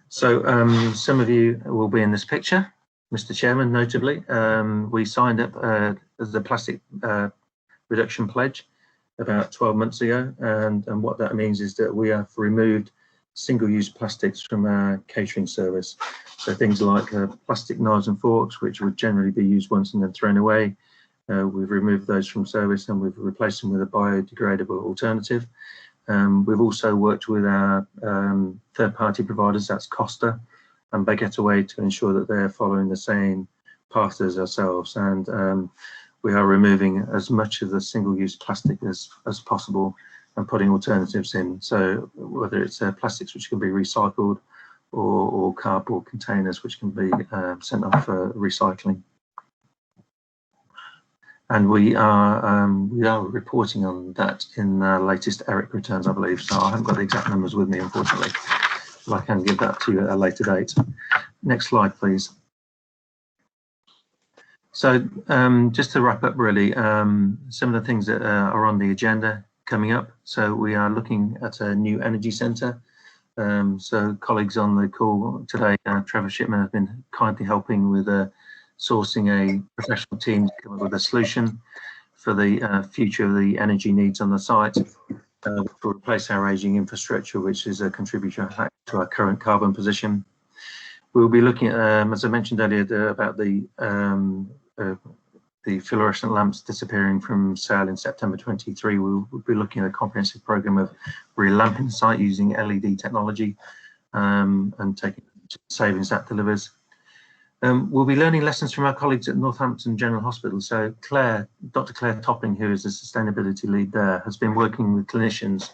So some of you will be in this picture, Mr. Chairman, notably. We signed up as the plastic reduction pledge about 12 months ago, and what that means is that we have removed single-use plastics from our catering service. So things like plastic knives and forks, which would generally be used once and then thrown away. We've removed those from service and we've replaced them with a biodegradable alternative. We've also worked with our third-party providers, that's Costa and Baguette Away, to ensure that they're following the same path as ourselves, and we are removing as much of the single-use plastic as possible and putting alternatives in. So whether it's plastics which can be recycled or cardboard containers which can be sent off for recycling. And we are reporting on that in the latest ERIC returns, I believe. So I haven't got the exact numbers with me, unfortunately, but I can give that to you at a later date. Next slide, please. So just to wrap up, really, some of the things that are on the agenda coming up. So we are looking at a new energy centre. So colleagues on the call today, Trevor Shipman has been kindly helping with sourcing a professional team to come up with a solution for the future of the energy needs on the site, which will replace our ageing infrastructure, which is a contributor to our current carbon position. We'll be looking at, as I mentioned earlier, about the fluorescent lamps disappearing from sale in September 23. We'll be looking at a comprehensive programme of relamping the site using LED technology and taking savings that delivers. We'll be learning lessons from our colleagues at Northampton General Hospital. So Dr. Claire Topping, who is the sustainability lead there, has been working with clinicians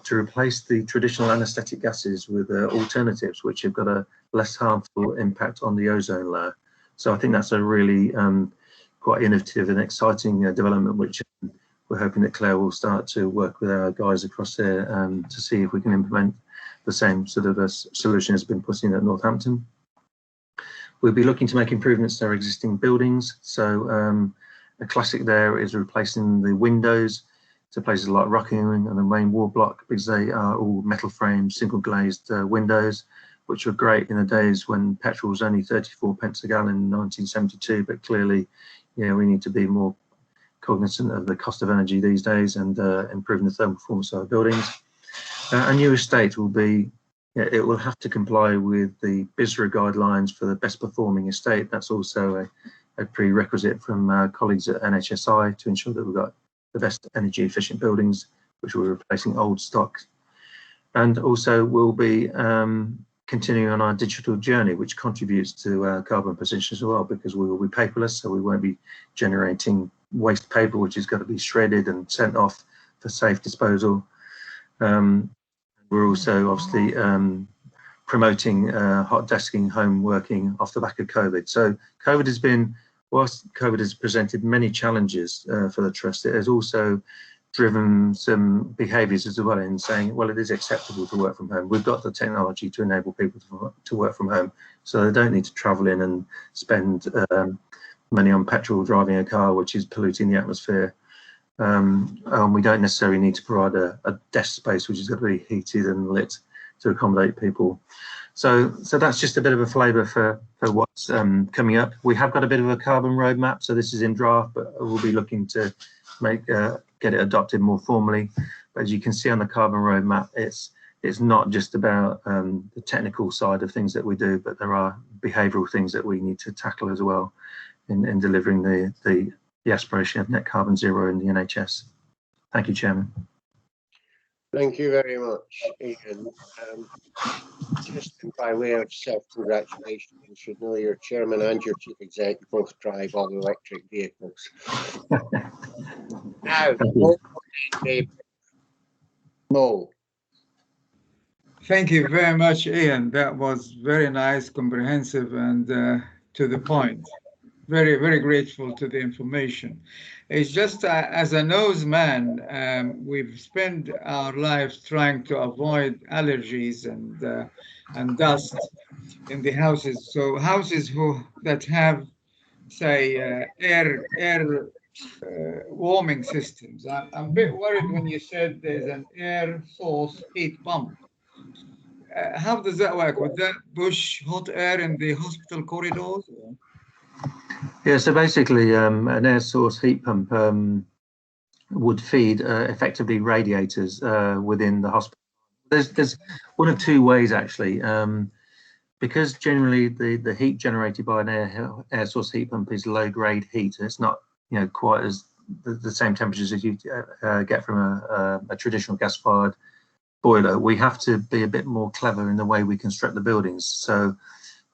to replace the traditional anaesthetic gases with alternatives which have got a less harmful impact on the ozone layer. So I think that's a really quite innovative and exciting development, which we're hoping that Claire will start to work with our guys across there to see if we can implement the same sort of a solution has been put in at Northampton. We'll be looking to make improvements to our existing buildings. So a classic there is replacing the windows to places like Rockingham and the main wall block, because they are all metal frame, single glazed windows, which were great in the days when petrol was only 34 pence a gallon in 1972. But clearly, you know, we need to be more cognizant of the cost of energy these days and improving the thermal performance of our buildings. A new estate will be, it will have to comply with the BISRA guidelines for the best performing estate. That's also a prerequisite from our colleagues at NHSI to ensure that we've got the best energy efficient buildings, which we're replacing old stock. And also we'll be continuing on our digital journey, which contributes to our carbon position as well, because we will be paperless, so we won't be generating waste paper, which is going to be shredded and sent off for safe disposal. We're also obviously promoting hot desking, home working off the back of COVID. So COVID has been, whilst COVID has presented many challenges for the trust, it has also driven some behaviours as well in saying, well, it is acceptable to work from home. We've got the technology to enable people to work from home, so they don't need to travel in and spend money on petrol driving a car, which is polluting the atmosphere. And we don't necessarily need to provide a desk space which is going to be heated and lit to accommodate people. So that's just a bit of a flavour for what's coming up. We have got a bit of a carbon roadmap, so this is in draft, but we'll be looking to get it adopted more formally. But as you can see on the carbon roadmap, it's not just about the technical side of things that we do, but there are behavioural things that we need to tackle as well in delivering the aspiration of net carbon zero in the NHS. Thank you, Chairman. Thank you very much, Ian. Just by way of self-congratulations, you should know your chairman and your chief executive both drive all electric vehicles. Now, Mo. Thank you very much, Ian. That was very nice, comprehensive, and to the point. Very, very grateful to the information. It's just as a nose-man, we've spent our lives trying to avoid allergies and dust in the houses. So houses that have, say, air warming systems. I'm a bit worried when you said there's an air source heat pump. How does that work? Would that push hot air in the hospital corridors? Or? Yeah, so basically an air source heat pump would feed effectively radiators within the hospital. There's one of two ways actually. Because generally the heat generated by an air source heat pump is low grade heat, and it's not quite as the same temperatures as you get from a traditional gas fired boiler. We have to be a bit more clever in the way we construct the buildings. So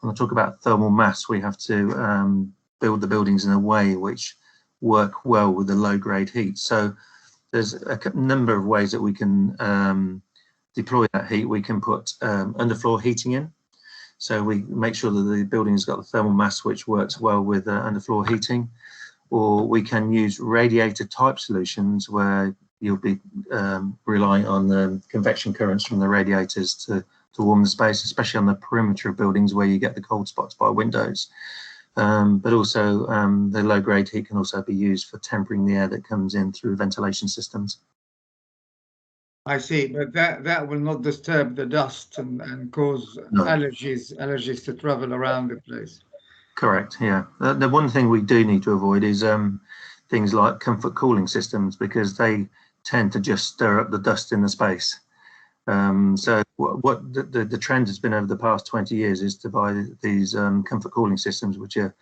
when I talk about thermal mass, we have to build the buildings in a way which work well with the low grade heat. So there's a number of ways that we can deploy that heat. We can put underfloor heating in. So we make sure that the building's got the thermal mass which works well with underfloor heating. Or we can use radiator type solutions where you'll be relying on the convection currents from the radiators to warm the space, especially on the perimeter of buildings where you get the cold spots by windows. But also the low grade heat can also be used for tempering the air that comes in through ventilation systems. I see, but that will not disturb the dust and cause allergies to travel around the place. Correct, yeah. The one thing we do need to avoid is things like comfort cooling systems, because they tend to just stir up the dust in the space. So what the trend has been over the past 20 years is to buy these comfort cooling systems, which are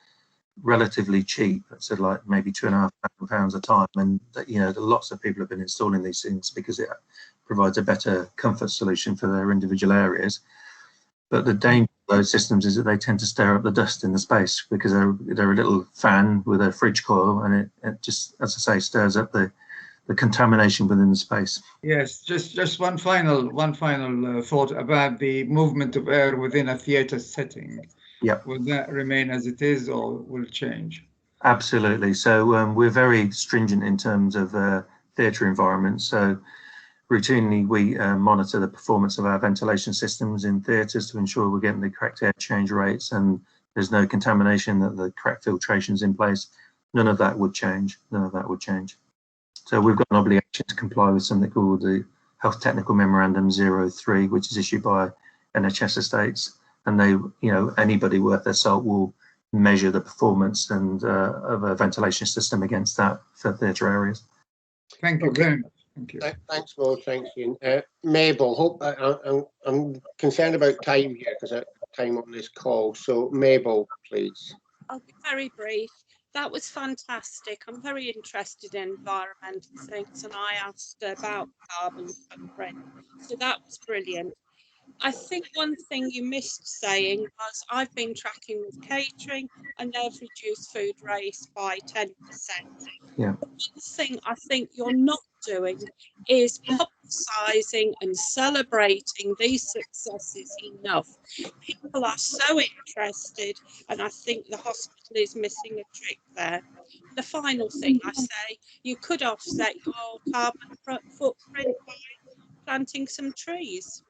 relatively cheap. So like maybe £2,500 a time, and lots of people have been installing these things because it provides a better comfort solution for their individual areas. But the danger of those systems is that they tend to stir up the dust in the space because they're a little fan with a fridge coil, and it just, as I say, stirs up the contamination within the space. Yes, just one final thought about the movement of air within a theatre setting. Yep. Will that remain as it is, or will it change? Absolutely. So we're very stringent in terms of theatre environments. So routinely we monitor the performance of our ventilation systems in theatres to ensure we're getting the correct air change rates and there's no contamination, that the correct filtration is in place. None of that would change. None of that would change. So we've got an obligation to comply with something called the Health Technical Memorandum 03, which is issued by NHS estates. And they, anybody worth their salt will measure the performance and of a ventilation system against that for theatre areas. Thank you very much. Thank you. Thanks, Mo. Thanks, Ian. Mabel, I'm concerned about time here because I have time on this call. So, Mabel, please. I'll be very brief. That was fantastic. I'm very interested in environmental things, and I asked about carbon footprint. So that was brilliant. I think one thing you missed saying was I've been tracking with catering and they've reduced food waste by 10%. Yeah. The one thing I think you're not doing is publicising and celebrating these successes enough. People are so interested, and I think the hospital is missing a trick there. The final thing I say, you could offset your carbon footprint by planting some trees.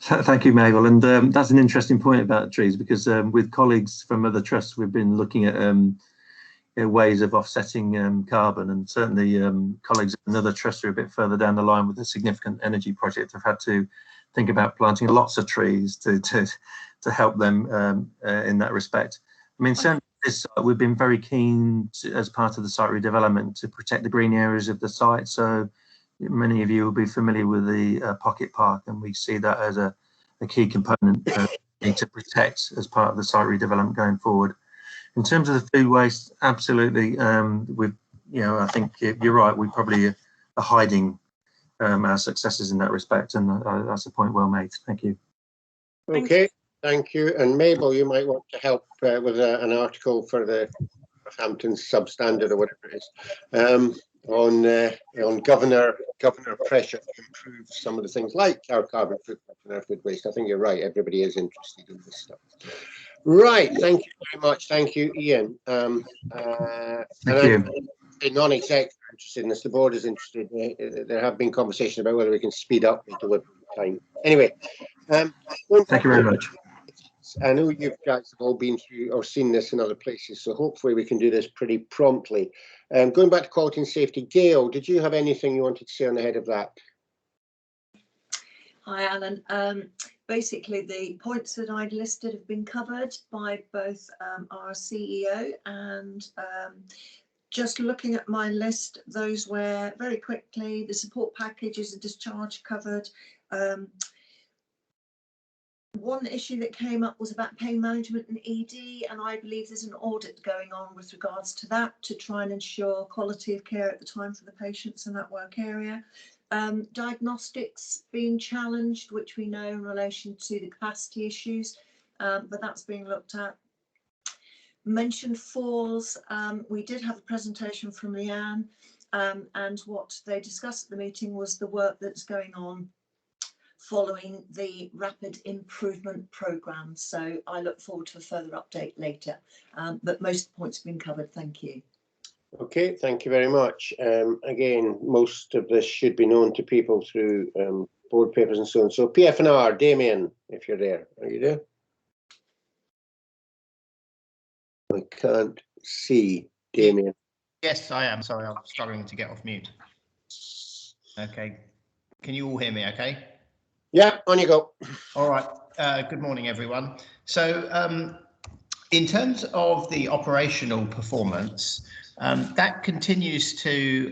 Thank you, Mabel. And that's an interesting point about trees, because with colleagues from other trusts, we've been looking at ways of offsetting carbon, and certainly colleagues in another trust are a bit further down the line with a significant energy project have had to think about planting lots of trees to help them in that respect. I mean, certainly we've been very keen as part of the site redevelopment to protect the green areas of the site. So many of you will be familiar with the Pocket Park, and we see that as a key component need to protect as part of the site redevelopment going forward. In terms of the food waste, absolutely. I think you're right. We probably are hiding our successes in that respect, and that's a point well made. Thank you. Okay, thank you. And Mabel, you might want to help with an article for the Northampton Substandard or whatever it is. On governor pressure to improve some of the things like our carbon footprint and our food waste. I think you're right. Everybody is interested in this stuff. Right, thank you very much. Thank you, Ian. Thank you. The non-execs are interested in this. The board is interested. There have been conversations about whether we can speed up the delivery time. Anyway, thank you very much. I know you guys have all been through or seen this in other places, so hopefully we can do this pretty promptly. Going back to quality and safety, Gail, did you have anything you wanted to say on the head of that? Hi, Alan. Basically, the points that I'd listed have been covered by both our CEO and just looking at my list, those were very quickly, the support packages and discharge covered. One issue that came up was about pain management and ED, and I believe there's an audit going on with regards to that to try and ensure quality of care at the time for the patients in that work area. Diagnostics being challenged, which we know in relation to the capacity issues, but that's being looked at. Mentioned falls, we did have a presentation from Leanne, and what they discussed at the meeting was the work that's going on following the rapid improvement programme. So I look forward to a further update later, but most of the points have been covered. Thank you. Okay, thank you very much. Again, most of this should be known to people through board papers and so on. So PF&R, Damien, if you're there, are you there? I can't see Damien. Yes, I am. Sorry, I'm struggling to get off mute. Okay. Can you all hear me okay? Yeah, on you go. All right. Good morning, everyone. So in terms of the operational performance, that continues to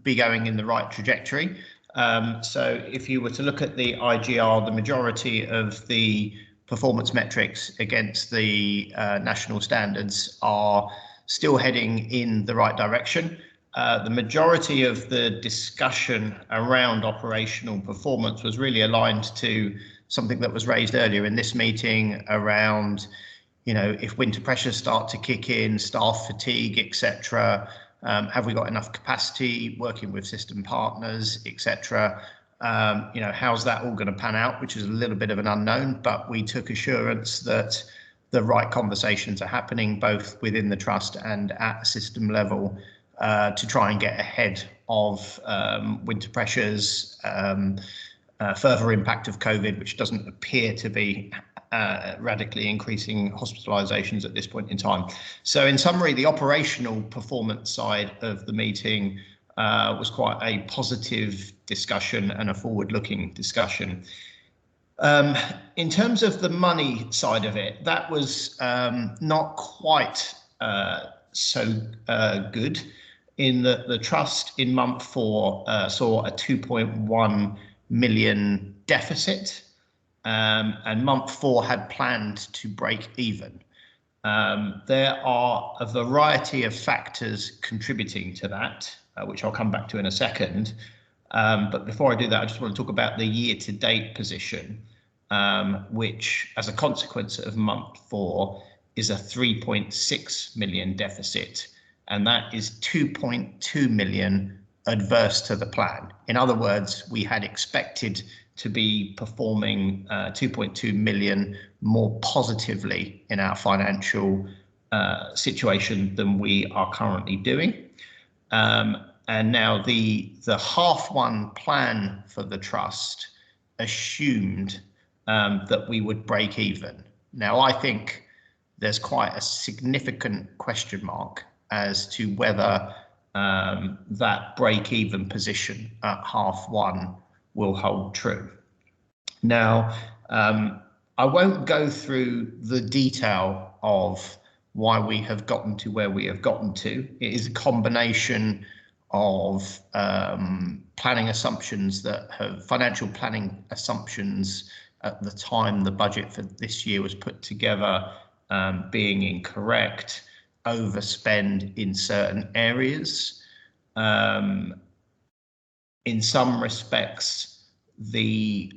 be going in the right trajectory. So if you were to look at the IGR, the majority of the performance metrics against the national standards are still heading in the right direction. The majority of the discussion around operational performance was really aligned to something that was raised earlier in this meeting around, you know, if winter pressures start to kick in, staff fatigue, etc. Have we got enough capacity, working with system partners, etc. You know, how's that all going to pan out, which is a little bit of an unknown, but we took assurance that the right conversations are happening both within the trust and at a system level to try and get ahead of winter pressures, further impact of COVID, which doesn't appear to be radically increasing hospitalizations at this point in time. So in summary, the operational performance side of the meeting was quite a positive discussion and a forward-looking discussion. In terms of the money side of it, that was not quite so good, in that the trust in month 4 saw a 2.1 million deficit, and month 4 had planned to break even. There are a variety of factors contributing to that, which I'll come back to in a second. But before I do that, I just want to talk about the year-to-date position, which, as a consequence of month 4, is a 3.6 million deficit, and that is 2.2 million adverse to the plan. In other words, we had expected to be performing 2.2 million more positively in our financial situation than we are currently doing. And now the half-1 plan for the trust assumed that we would break even. Now, I think there's quite a significant question mark as to whether that break-even position at half-1 will hold true. Now, I won't go through the detail of why we have gotten to where we have gotten to. It is a combination of planning assumptions that have financial planning assumptions at the time the budget for this year was put together being incorrect, overspend in certain areas. In some respects, the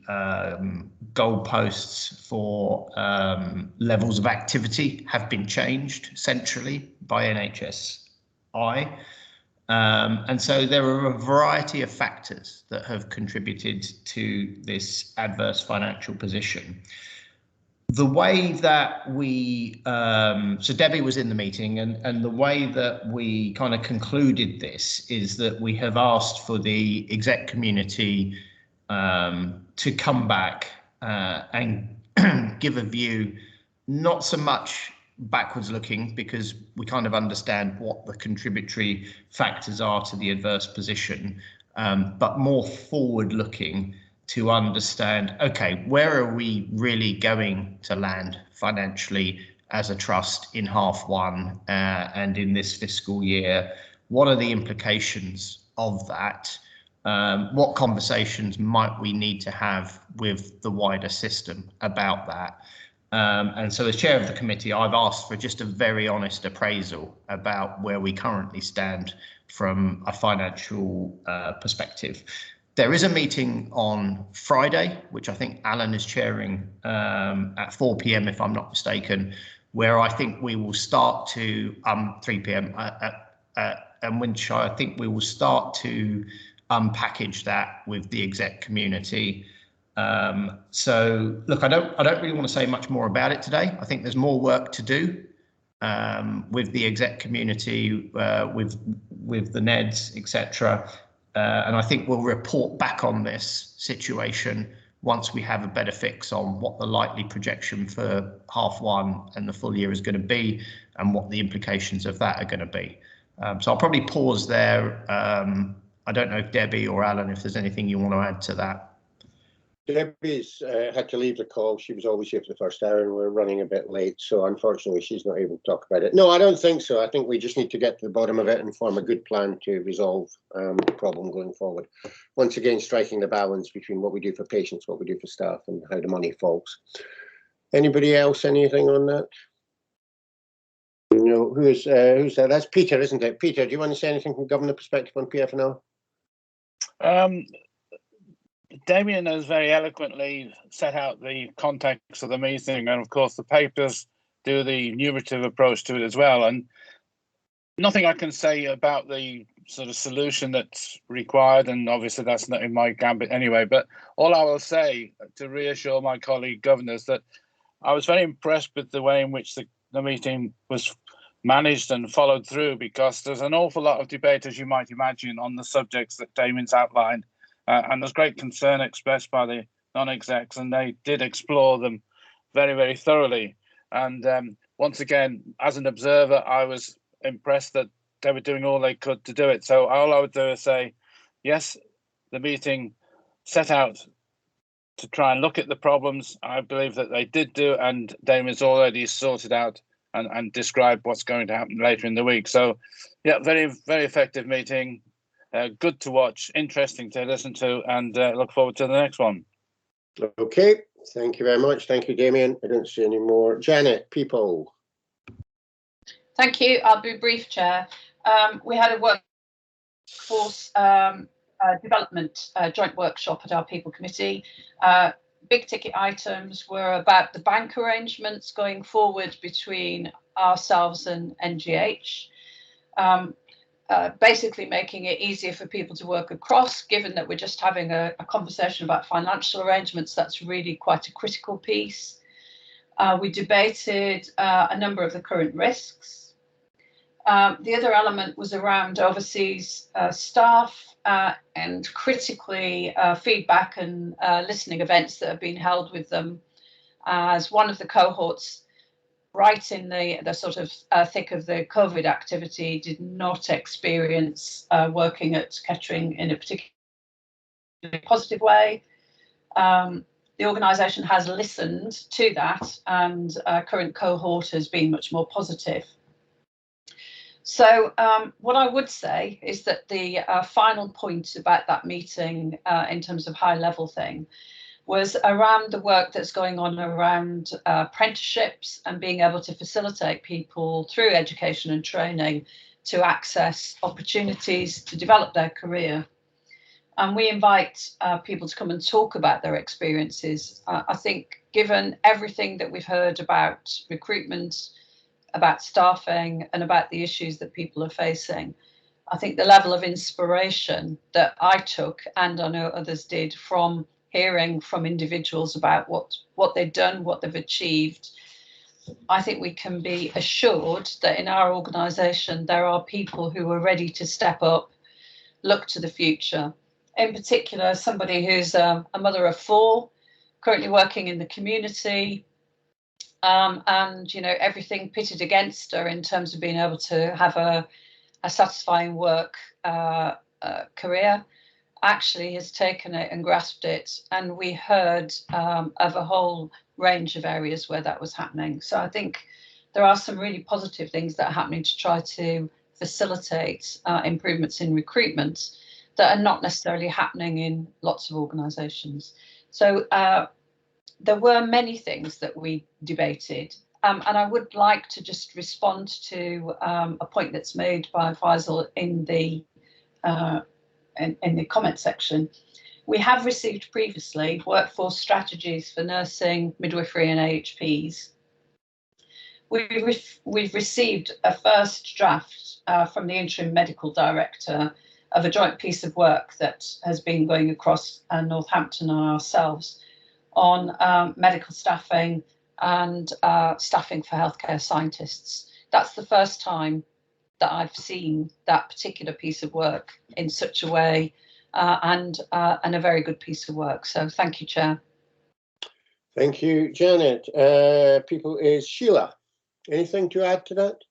goalposts for levels of activity have been changed centrally by NHSI. And so there are a variety of factors that have contributed to this adverse financial position. The way that we, so Debbie was in the meeting, and the way that we kind of concluded this is that we have asked for the exec community to come back and give a view, not so much backwards looking, because we kind of understand what the contributory factors are to the adverse position, but more forward looking to understand, okay, where are we really going to land financially as a trust in H1 and in this fiscal year? What are the implications of that? What conversations might we need to have with the wider system about that? And so as chair of the committee, I've asked for just a very honest appraisal about where we currently stand from a financial perspective. There is a meeting on Friday, which I think Alan is chairing at 4 p.m, if I'm not mistaken, where I think we will start to 3 p.m, and which I think we will start to unpackage that with the exec community. So look, I don't really want to say much more about it today. I think there's more work to do with the exec community, with the NEDs, etc. And I think we'll report back on this situation once we have a better fix on what the likely projection for H1 and the full year is going to be, and what the implications of that are going to be. So I'll probably pause there. I don't know if Debbie or Alan, if there's anything you want to add to that. Debbie's had to leave the call. She was always here for the first hour, and we're running a bit late, so unfortunately she's not able to talk about it. No, I don't think so. I think we just need to get to the bottom of it and form a good plan to resolve the problem going forward. Once again, striking the balance between what we do for patients, what we do for staff, and how the money falls. Anybody else, anything on that? No, who's that? That's Peter, isn't it? Peter, do you want to say anything from governor perspective on PFNL? Damien has very eloquently set out the context of the meeting, and of course the papers do the numerative approach to it as well. And nothing I can say about the sort of solution that's required, and obviously that's not in my gambit anyway, but all I will say to reassure my colleague governors that I was very impressed with the way in which the meeting was managed and followed through, because there's an awful lot of debate, as you might imagine, on the subjects that Damien's outlined. And there's great concern expressed by the non-execs, and they did explore them very, very thoroughly. And once again, as an observer, I was impressed that they were doing all they could to do it. So all I would do is say, yes, the meeting set out to try and look at the problems. I believe that they did do, and Damien's already sorted out and described what's going to happen later in the week. So yeah, very, very effective meeting. Good to watch, interesting to listen to, and look forward to the next one. Okay, thank you very much. Thank you, Damien. I don't see any more. Janet, people. Thank you. I'll be brief, Chair. We had a workforce development joint workshop at our People Committee. Big ticket items were about the bank arrangements going forward between ourselves and NGH. Basically making it easier for people to work across, given that we're just having a conversation about financial arrangements. That's really quite a critical piece. We debated a number of the current risks. The other element was around overseas staff and critically feedback and listening events that have been held with them, as one of the cohorts right in the sort of thick of the COVID activity did not experience working at Kettering in a particularly positive way. The organisation has listened to that, and current cohort has been much more positive. So what I would say is that the final point about that meeting in terms of high level thing was around the work that's going on around apprenticeships and being able to facilitate people through education and training to access opportunities to develop their career. And we invite people to come and talk about their experiences. I think given everything that we've heard about recruitment, about staffing, and about the issues that people are facing, I think the level of inspiration that I took, and I know others did, from hearing from individuals about what they've done, what they've achieved, I think we can be assured that in our organisation there are people who are ready to step up, look to the future. In particular, somebody who's a mother of 4, currently working in the community, and you know, everything pitted against her in terms of being able to have a satisfying work career, actually has taken it and grasped it. And we heard of a whole range of areas where that was happening. So I think there are some really positive things that are happening to try to facilitate improvements in recruitment that are not necessarily happening in lots of organisations. So there were many things that we debated, and I would like to just respond to a point that's made by Faisal in the comment section. We have received previously workforce strategies for nursing, midwifery and AHPs. We've received a first draft from the interim medical director of a joint piece of work that has been going across Northampton and ourselves on medical staffing and staffing for healthcare scientists. That's the first time that I've seen that particular piece of work in such a way, and a very good piece of work. So thank you, Chair. Thank you, Janet. People is Sheila. Anything to add to that?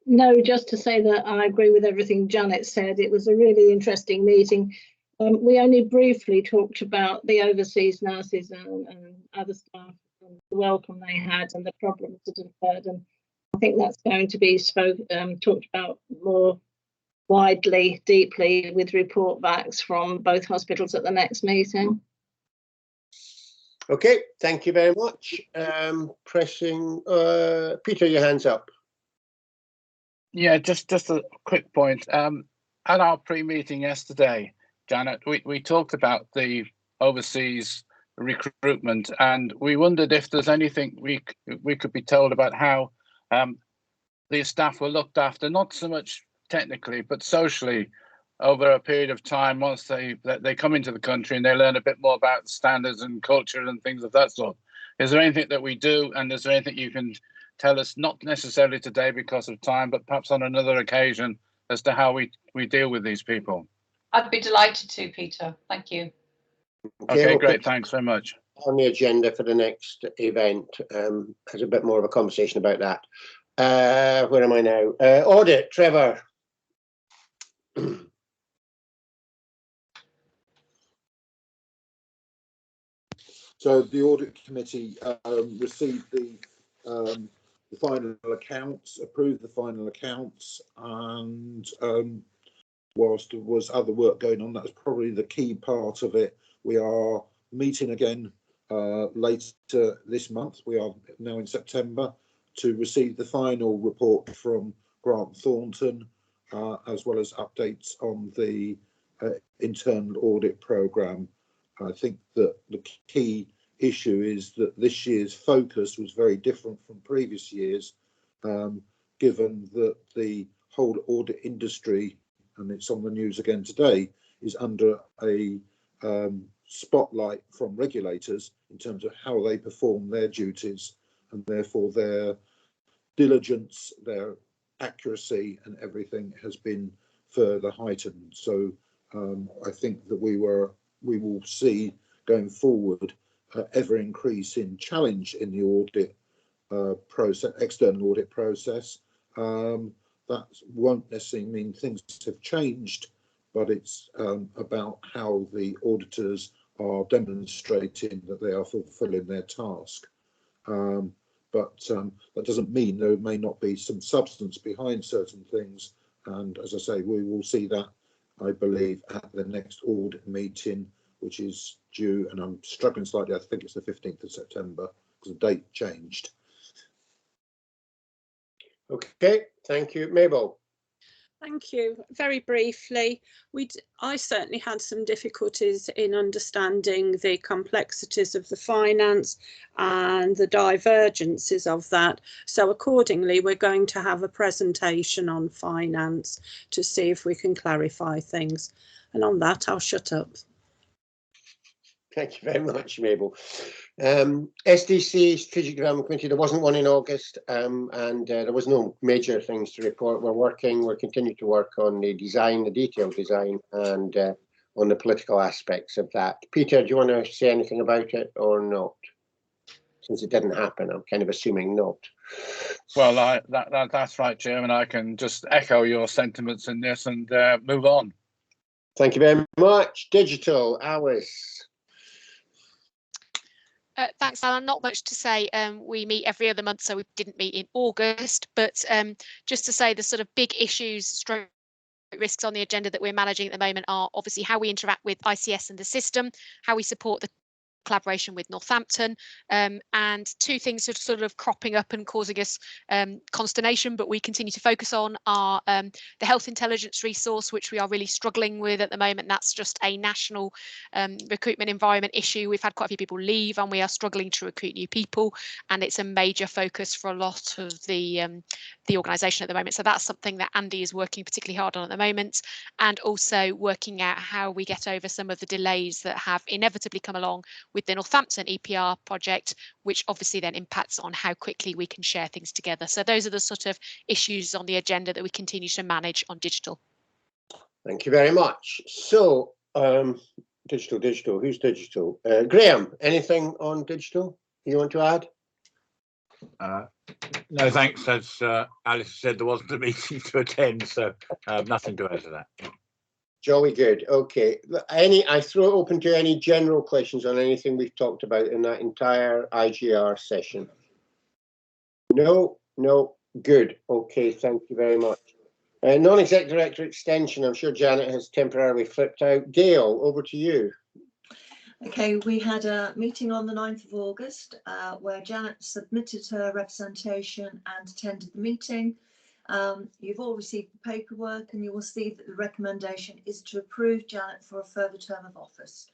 No, just to say that I agree with everything Janet said. It was a really interesting meeting. We only briefly talked about the overseas nurses and other staff and the welcome they had and the problems that occurred. And I think that's going to be talked about more widely, deeply with report backs from both hospitals at the next meeting. Okay, thank you very much. Pressing, Peter, your hand's up. Yeah, just a quick point. At our pre-meeting yesterday, Janet, we talked about the overseas recruitment, and we wondered if there's anything we could be told about how the staff were looked after, not so much technically, but socially over a period of time once they come into the country and they learn a bit more about the standards and culture and things of that sort. Is there anything that we do, and is there anything you can tell us, not necessarily today because of time, but perhaps on another occasion, as to how we deal with these people? I'd be delighted to, Peter. Thank you. Okay, great. Thanks very much. On the agenda for the next event, has a bit more of a conversation about that. Where am I now? Audit, Trevor. So the audit committee received the final accounts, approved the final accounts, and whilst there was other work going on, that's probably the key part of it. We are meeting again later this month. We are now in September to receive the final report from Grant Thornton, as well as updates on the internal audit programme. I think that the key issue is that this year's focus was very different from previous years, given that the whole audit industry, and it's on the news again today, is under a spotlight from regulators in terms of how they perform their duties, and therefore their diligence, their accuracy and everything has been further heightened. So I think that we will see going forward ever increase in challenge in the audit process, external audit process. That won't necessarily mean things have changed, but it's about how the auditors are demonstrating that they are fulfilling their task. But that doesn't mean there may not be some substance behind certain things. And as I say, we will see that, I believe, at the next audit meeting, which is due, and I'm struggling slightly, I think it's the 15th of September, because the date changed. Okay, thank you. Mabel. Thank you. Very briefly, I certainly had some difficulties in understanding the complexities of the finance and the divergences of that. So accordingly, we're going to have a presentation on finance to see if we can clarify things. And on that, I'll shut up. Thank you very much, Mabel. SDC, Strategic Development Committee, there wasn't one in August, and there was no major things to report. We're continuing to work on the design, the detailed design, and on the political aspects of that. Peter, do you want to say anything about it or not? Since it didn't happen, I'm kind of assuming not. Well, that's right, Chairman. I can just echo your sentiments in this and move on. Thank you very much. Digital, Alice. Thanks, Alan. Not much to say. We meet every other month, so we didn't meet in August. But just to say the sort of big issues, stroke risks on the agenda that we're managing at the moment are obviously how we interact with ICS and the system, how we support the collaboration with Northampton, and two things are sort of cropping up and causing us consternation, but we continue to focus on are the health intelligence resource, which we are really struggling with at the moment. That's just a national recruitment environment issue. We've had quite a few people leave and we are struggling to recruit new people, and it's a major focus for a lot of the organisation at the moment. So that's something that Andy is working particularly hard on at the moment, and also working out how we get over some of the delays that have inevitably come along with the Northampton EPR project, which obviously then impacts on how quickly we can share things together. So those are the sort of issues on the agenda that we continue to manage on digital. Thank you very much. So digital, who's digital? Graham, anything on digital you want to add? No, thanks. As Alice said, there wasn't a meeting to attend, so nothing to add to that. Jolly good. Okay. I throw it open to any general questions on anything we've talked about in that entire IGR session. No. Good. Okay. Thank you very much. Non-exec director extension. I'm sure Janet has temporarily flipped out. Gail, over to you. Okay, we had a meeting on the 9th of August where Janet submitted her representation and attended the meeting. You've all received the paperwork, and you will see that the recommendation is to approve Janet for a further term of office.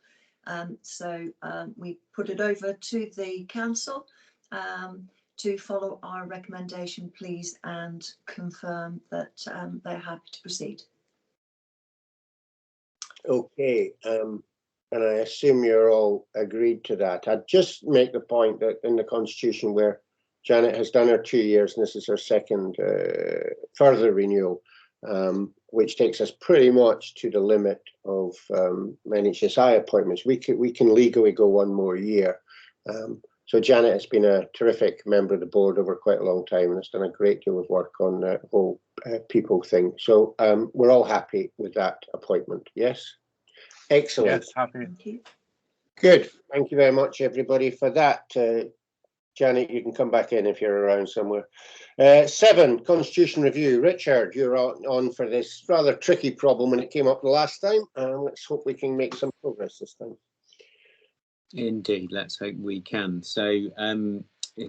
So we put it over to the council to follow our recommendation, please, and confirm that they're happy to proceed. Okay, and I assume you're all agreed to that. I'd just make the point that in the Constitution, where Janet has done her 2 years, and this is her second further renewal, which takes us pretty much to the limit of NHSI appointments. We can legally go one more year. So Janet has been a terrific member of the board over quite a long time and has done a great deal of work on the whole people thing. So we're all happy with that appointment. Yes? Excellent. Yes, happy. Thank you. Good. Thank you very much, everybody, for that. Janet, you can come back in if you're around somewhere. 7, Constitution Review. Richard, you're on for this rather tricky problem when it came up the last time. Let's hope we can make some progress this time. Indeed, let's hope we can. So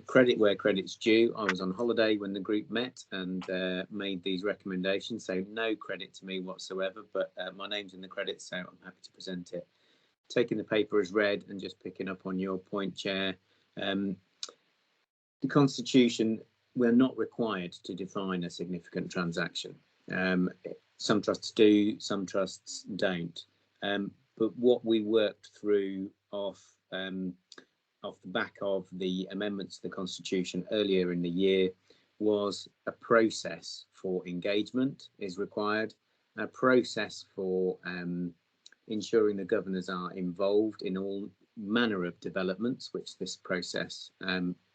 credit where credit's due. I was on holiday when the group met and made these recommendations, so no credit to me whatsoever, but my name's in the credits, so I'm happy to present it. Taking the paper as read and just picking up on your point, Chair. The Constitution, we're not required to define a significant transaction. Some trusts do, some trusts don't. But what we worked through off the back of the amendments to the Constitution earlier in the year was a process for engagement is required, a process for ensuring the governors are involved in all manner of developments which this process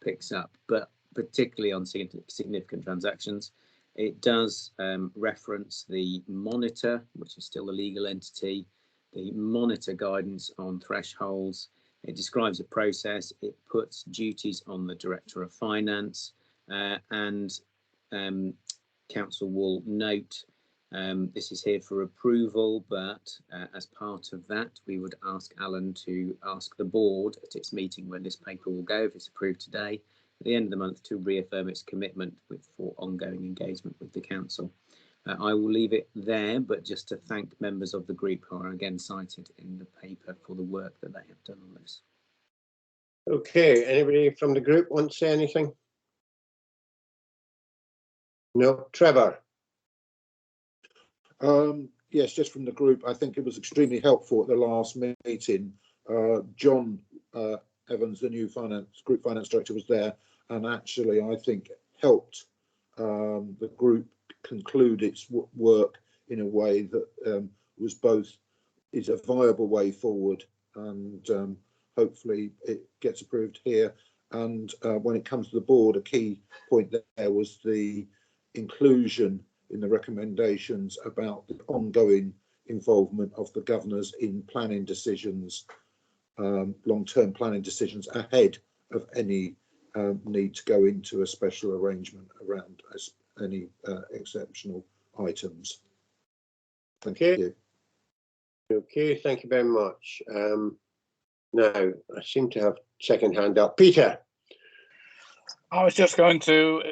picks up, but particularly on significant transactions. It does reference the monitor, which is still a legal entity, the monitor guidance on thresholds. It describes a process. It puts duties on the Director of Finance, and Council will note this is here for approval, but as part of that, we would ask Alan to ask the board at its meeting when this paper will go, if it's approved today, at the end of the month, to reaffirm its commitment for ongoing engagement with the council. I will leave it there, but just to thank members of the group who are again cited in the paper for the work that they have done on this. Okay, anybody from the group want to say anything? No, Trevor. Yes, just from the group, I think it was extremely helpful at the last meeting. John Evans, the new group finance director, was there, and actually I think helped the group conclude its work in a way that is a viable way forward, and hopefully it gets approved here. And when it comes to the board, a key point there was the inclusion in the recommendations about the ongoing involvement of the governors in planning decisions, long-term planning decisions ahead of any need to go into a special arrangement around any exceptional items. Thank you. Okay, thank you very much. Now, I seem to have second hand up. Peter. I was just going to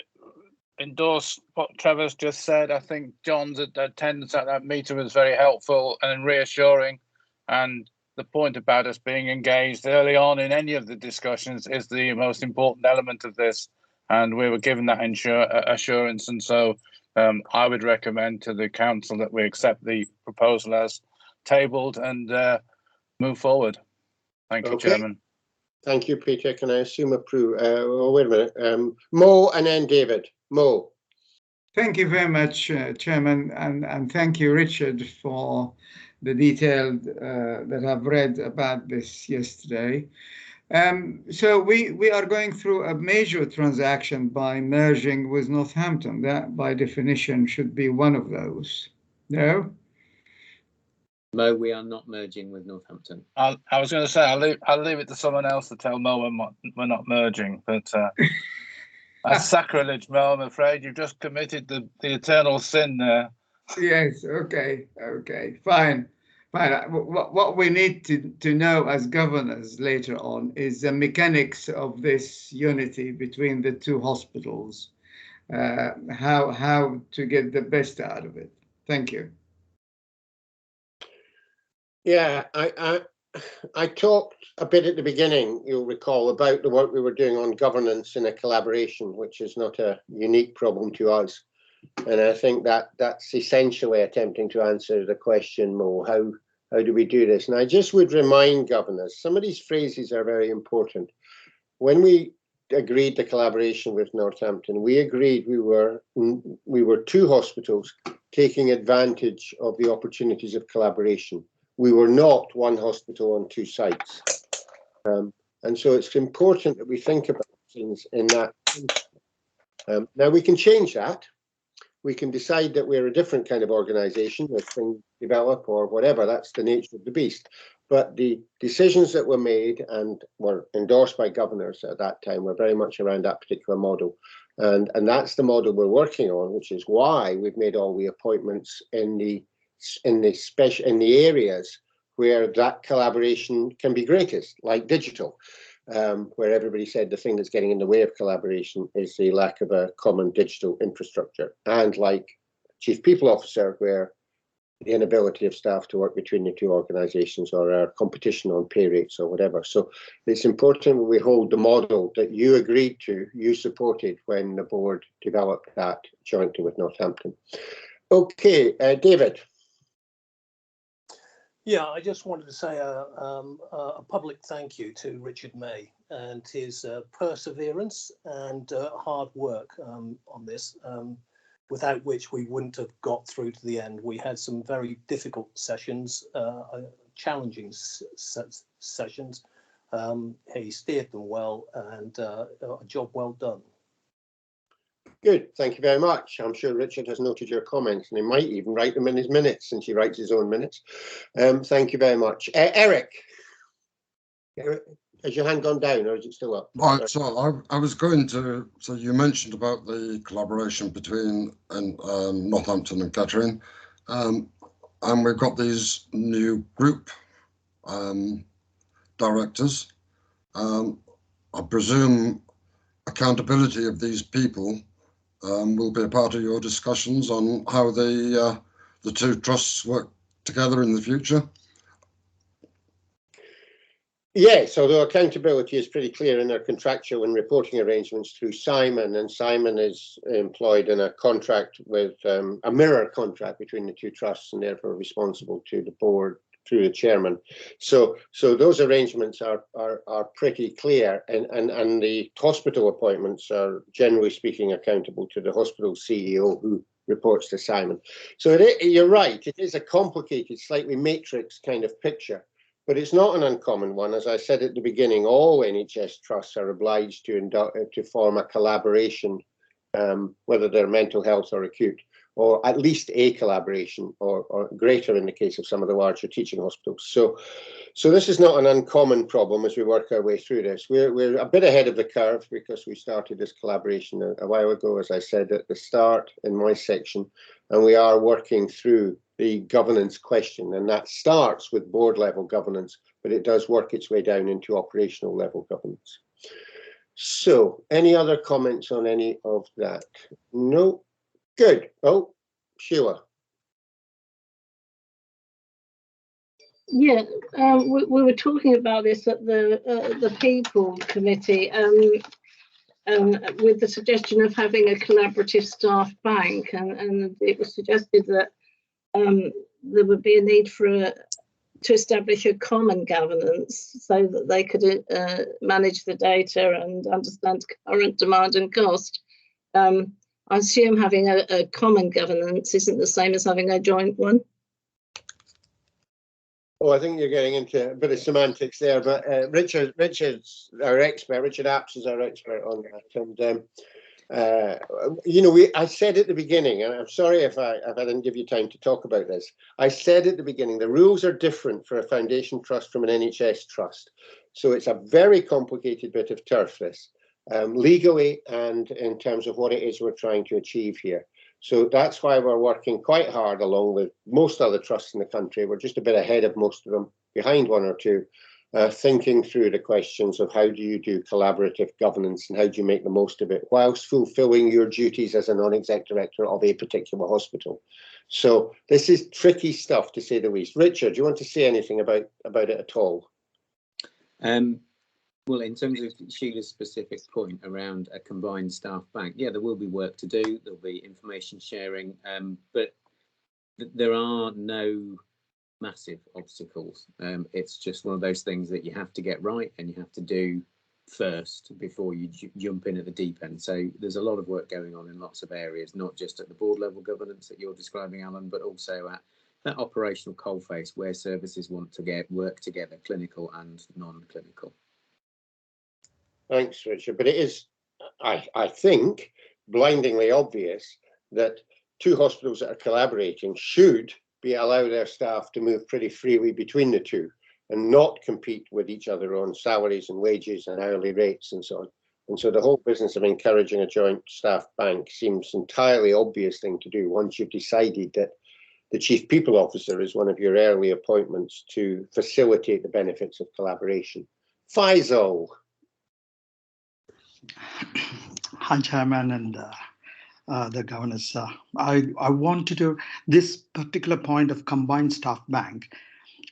endorse what Trevor's just said. I think John's attendance at that meeting was very helpful and reassuring, and the point about us being engaged early on in any of the discussions is the most important element of this, and we were given that assurance. And so I would recommend to the council that we accept the proposal as tabled and move forward. Thank you, Chairman. Thank you, Peter. Can I assume approve? Oh, wait a minute. Mo and then David. Mo. Thank you very much, Chairman, and thank you, Richard, for the detail that I've read about this yesterday. So we are going through a major transaction by merging with Northampton. That, by definition, should be one of those. No? Mo, we are not merging with Northampton. I was going to say I'll leave it to someone else to tell Mo we're not merging, but that's sacrilege, Mo. I'm afraid you've just committed the eternal sin there. Yes. Okay. Fine. What we need to know as governors later on is the mechanics of this unity between the two hospitals. How to get the best out of it. Thank you. Yeah, I talked a bit at the beginning, you'll recall, about the work we were doing on governance in a collaboration, which is not a unique problem to us. And I think that's essentially attempting to answer the question, Mo, how do we do this? And I just would remind governors, some of these phrases are very important. When we agreed the collaboration with Northampton, we agreed we were two hospitals taking advantage of the opportunities of collaboration. We were not one hospital on two sites. And so it's important that we think about things in that. Now we can change that. We can decide that we're a different kind of organisation as things develop or whatever. That's the nature of the beast. But the decisions that were made and were endorsed by governors at that time were very much around that particular model. And that's the model we're working on, which is why we've made all the appointments in the areas where that collaboration can be greatest, like digital, where everybody said the thing that's getting in the way of collaboration is the lack of a common digital infrastructure, and like Chief People Officer, where the inability of staff to work between the two organisations or our competition on pay rates or whatever. So it's important we hold the model that you agreed to, you supported when the board developed that jointly with Northampton. Okay, David. Yeah, I just wanted to say a public thank you to Richard May and his perseverance and hard work on this, without which we wouldn't have got through to the end. We had some very difficult sessions, challenging sessions. He steered them well, and a job well done. Good, thank you very much. I'm sure Richard has noted your comments, and he might even write them in his minutes, since he writes his own minutes. Thank you very much. Eric, has your hand gone down, or is it still up? Right, so I was going to, so you mentioned about the collaboration between Northampton and Kettering, and we've got these new group directors. I presume accountability of these people will be a part of your discussions on how the two trusts work together in the future? Yes, although accountability is pretty clear in their contractual and reporting arrangements through Simon, and Simon is employed in a contract with a mirror contract between the two trusts, and therefore responsible to the board through the chairman. So those arrangements are pretty clear, and the hospital appointments are generally speaking accountable to the hospital CEO, who reports to Simon. So you're right, it is a complicated, slightly matrix kind of picture. But it's not an uncommon one. As I said at the beginning, all NHS trusts are obliged to form a collaboration, whether they're mental health or acute, or at least a collaboration, or greater in the case of some of the larger teaching hospitals. So this is not an uncommon problem as we work our way through this. We're a bit ahead of the curve because we started this collaboration a while ago, as I said at the start in my section, and we are working through the governance question, and that starts with board level governance, but it does work its way down into operational level governance. So any other comments on any of that? No. Good. Oh, Sheila. Yeah, we were talking about this at the People Committee, with the suggestion of having a collaborative staff bank, and it was suggested that there would be a need to establish a common governance so that they could manage the data and understand current demand and cost. I assume having a common governance isn't the same as having a joint one. Oh, I think you're getting into a bit of semantics there, but Richard's our expert. Richard Apps is our expert on that, and you know, I said at the beginning, and I'm sorry if I didn't give you time to talk about this. I said at the beginning, the rules are different for a foundation trust from an NHS trust, so it's a very complicated bit of turf, this, legally and in terms of what it is we're trying to achieve here. So that's why we're working quite hard along with most other trusts in the country. We're just a bit ahead of most of them, behind one or two, thinking through the questions of how do you do collaborative governance and how do you make the most of it whilst fulfilling your duties as a non-exec director of a particular hospital. So this is tricky stuff, to say the least. Richard, do you want to say anything about it at all? Well, in terms of Sheila's specific point around a combined staff bank, yeah, there will be work to do. There'll be information sharing, but there are no massive obstacles. It's just one of those things that you have to get right and you have to do first before you jump in at the deep end. So there's a lot of work going on in lots of areas, not just at the board level governance that you're describing, Alan, but also at that operational coalface where services want to work together, clinical and non-clinical. Thanks, Richard. But it is, I think, blindingly obvious that two hospitals that are collaborating should allow their staff to move pretty freely between the two and not compete with each other on salaries and wages and hourly rates and so on. And so the whole business of encouraging a joint staff bank seems entirely obvious thing to do once you've decided that the Chief People Officer is one of your early appointments to facilitate the benefits of collaboration. Faisal. Hi, Chairman and the governors. I wanted to, this particular point of combined staff bank,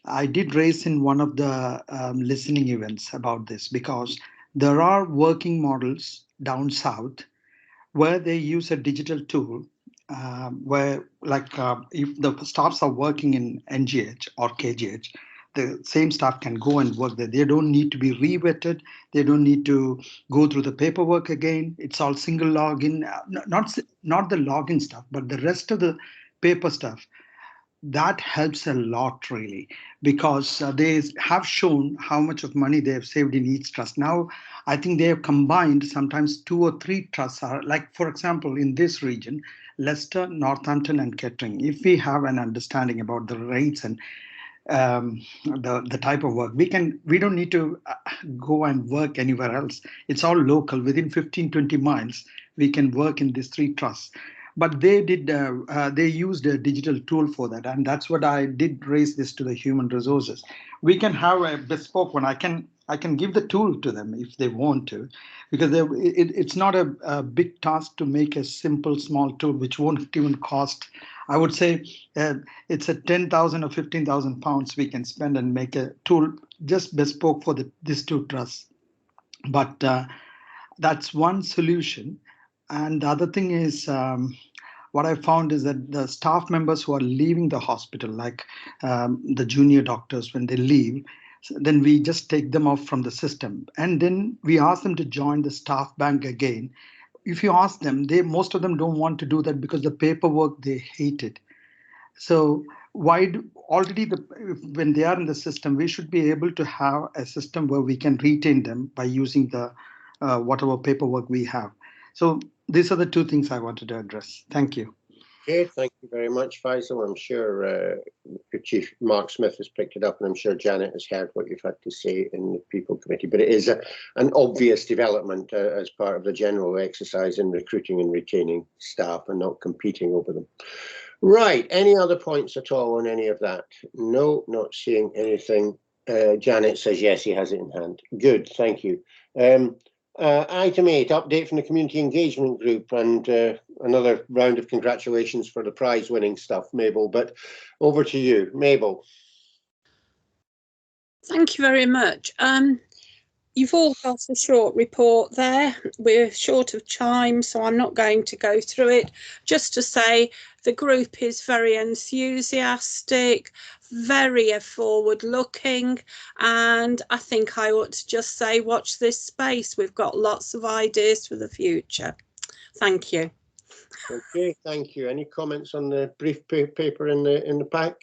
I did raise in one of the listening events about this because there are working models down south where they use a digital tool where if the staffs are working in NGH or KGH, the same staff can go and work there. They don't need to be re-vetted. They don't need to go through the paperwork again. It's all single login, not the login stuff, but the rest of the paper stuff. That helps a lot really, because they have shown how much of money they have saved in each trust. Now, I think they have combined sometimes 2 or 3 trusts are like, for example, in this region, Leicester, Northampton and Kettering. If we have an understanding about the rates and the type of work, we don't need to go and work anywhere else. It's all local. Within 15-20 miles, we can work in these 3 trusts. But they used a digital tool for that, and that's what I did raise this to the human resources. We can have a bespoke one. I can I can give the tool to them if they want to, because it's not a big task to make a simple small tool which won't even cost. I would say it's a 10,000 or 15,000 pounds we can spend and make a tool just bespoke for these two trusts. But that's one solution. And the other thing is, what I found is that the staff members who are leaving the hospital, like the junior doctors, when they leave, then we just take them off from the system. And then we ask them to join the staff bank again. If you ask them, most of them don't want to do that because the paperwork, they hate it. So when they are in the system, we should be able to have a system where we can retain them by using the whatever paperwork we have. So these are the two things I wanted to address. Thank you. Okay, thank you very much, Faisal. I'm sure your Chief Mark Smith has picked it up, and I'm sure Janet has heard what you've had to say in the People Committee. But it is an obvious development as part of the general exercise in recruiting and retaining staff and not competing over them. Right, any other points at all on any of that? No, not seeing anything. Janet says yes, he has it in hand. Good, thank you. Item 8, update from the Community Engagement Group, and another round of congratulations for the prize-winning stuff, Mabel. But over to you, Mabel. Thank you very much. You've all got a short report there. We're short of time, so I'm not going to go through it. Just to say, the group is very enthusiastic, very forward-looking, and I think I ought to just say, watch this space. We've got lots of ideas for the future. Thank you. Okay, thank you. Any comments on the brief paper in the pack?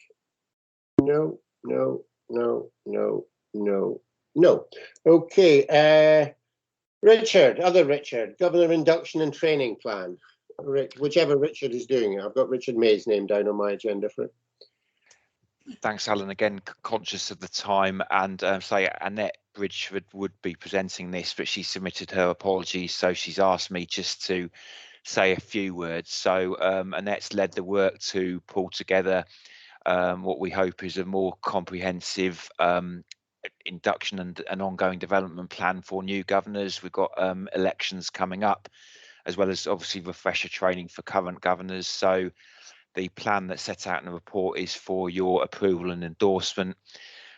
No, no, no, no, no. No. Okay. Richard, other Richard, Governor Induction and Training Plan. Whichever Richard is doing it. I've got Richard May's name down on my agenda for it. Thanks, Alan. Again, conscious of the time, and say Annette Bridgeford would be presenting this, but she submitted her apologies, so she's asked me just to say a few words. So Annette's led the work to pull together what we hope is a more comprehensive induction and ongoing development plan for new governors. We've got elections coming up, as well as obviously refresher training for current governors. So the plan that's set out in the report is for your approval and endorsement.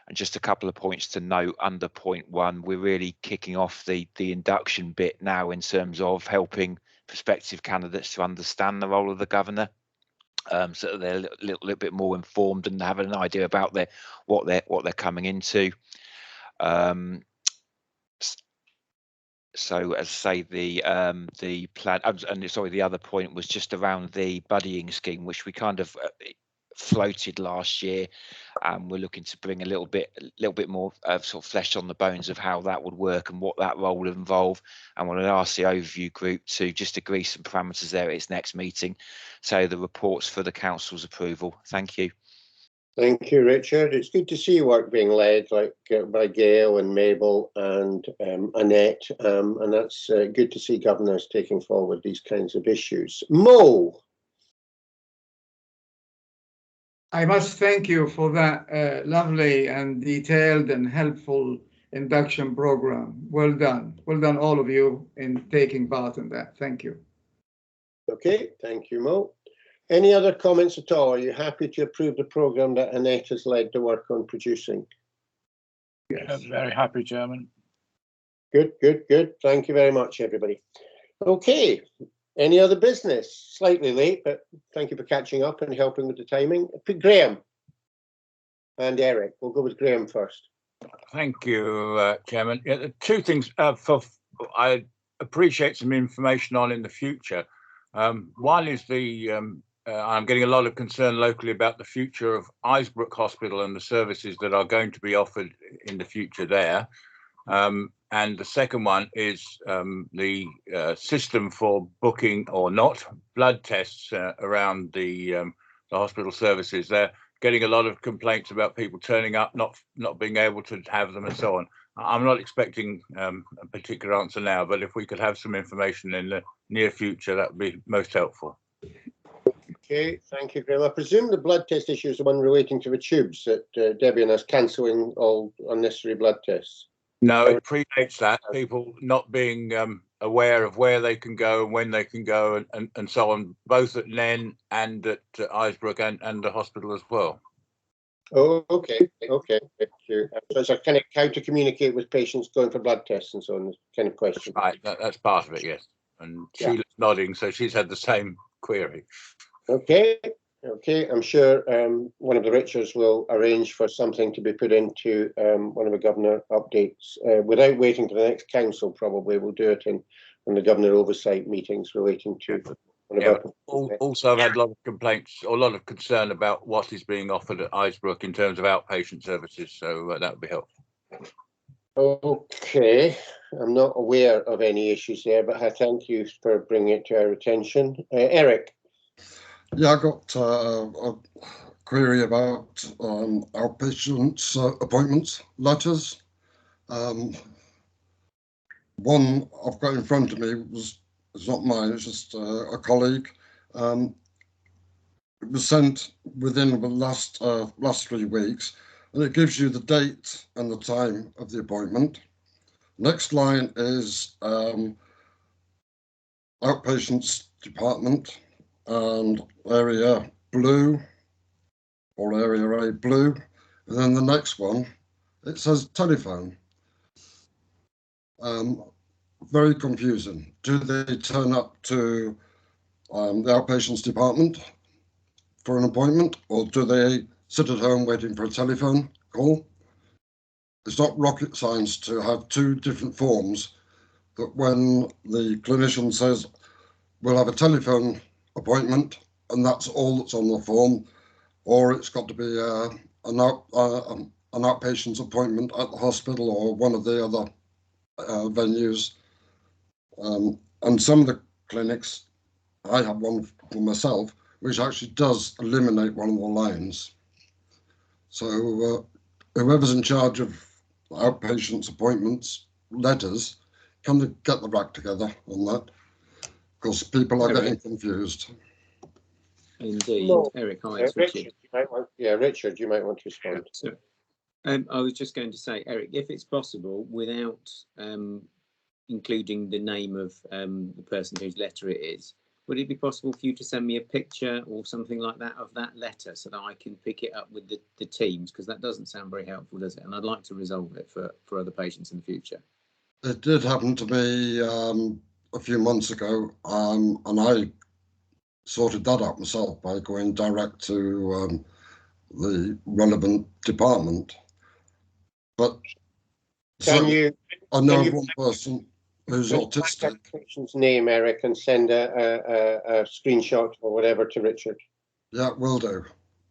And just a couple of points to note under point 1, we're really kicking off the induction bit now in terms of helping prospective candidates to understand the role of the governor. So that they're a little bit more informed and have an idea about what they're coming into. So as I say, the plan, and sorry, the other point was just around the buddying scheme, which we kind of floated last year, and we're looking to bring a little bit more sort of flesh on the bones of how that would work and what that role would involve. And we'll ask the overview group to just agree some parameters there at its next meeting. So the report's for the council's approval. Thank you. Thank you, Richard. It's good to see work being led like by Gail and Mabel and Annette, and that's good to see governors taking forward these kinds of issues. Mo. I must thank you for that lovely and detailed and helpful induction program. Well done. Well done, all of you, in taking part in that. Thank you. Okay, thank you, Mo. Any other comments at all? Are you happy to approve the program that Annette has led the work on producing? Yes. Very happy, Chairman. Good, good, good. Thank you very much, everybody. Okay, any other business? Slightly late, but thank you for catching up and helping with the timing. Graham and Eric. We'll go with Graham first. Thank you, Chairman. Yeah, two things I appreciate some information on in the future. One is I'm getting a lot of concern locally about the future of Isbrook Hospital and the services that are going to be offered in the future there. And the second one is the system for booking or not blood tests around the hospital services. They're getting a lot of complaints about people turning up, not being able to have them and so on. I'm not expecting a particular answer now, but if we could have some information in the near future, that would be most helpful. Okay, thank you, Graham. I presume the blood test issue is the one relating to the tubes that Debbie and us cancelling all unnecessary blood tests. No, it predates that. People not being aware of where they can go and when they can go and so on, both at NEN and at Isbrook and the hospital as well. Oh, okay, thank you. So it's a kind of how to communicate with patients going for blood tests and so on, kind of question. Right, that's part of it, yes. And Yeah. Sheila's nodding, so she's had the same query. Okay, I'm sure one of the Richards will arrange for something to be put into one of the governor updates without waiting for the next council. Probably we'll do it in the governor oversight meetings relating to. Yeah, also, I've had a lot of complaints or a lot of concern about what is being offered at Isbrook in terms of outpatient services, so that would be helpful. Okay, I'm not aware of any issues there, but I thank you for bringing it to our attention. Eric. Yeah, I got a query about outpatients appointments letters. One I've got in front of me it's not mine, it's just a colleague. It was sent within the last 3 weeks, and it gives you the date and the time of the appointment. Next line is Outpatients Department and area blue or area A blue, and then the next one it says telephone. Very confusing. Do they turn up to the outpatients department for an appointment, or do they sit at home waiting for a telephone call? It's not rocket science to have 2 different forms that when the clinician says we'll have a telephone appointment and that's all that's on the form, or it's got to be an outpatients appointment at the hospital or one of the other venues. And some of the clinics, I have one for myself, which actually does eliminate one of the lines. So whoever's in charge of outpatients appointments letters, can they get the act together on that? Because people are getting confused. Indeed. No. Eric, hi, it's Richard. Richard, you might want to respond. So, I was just going to say, Eric, if it's possible, without including the name of the person whose letter it is, would it be possible for you to send me a picture or something like that of that letter so that I can pick it up with the teams? Because that doesn't sound very helpful, does it? And I'd like to resolve it for other patients in the future. It did happen to me a few months ago, and I sorted that out myself by going direct to the relevant department. But I know of one person who's autistic. Patient's name, Eric, and send a screenshot or whatever to Richard. Yeah, will do.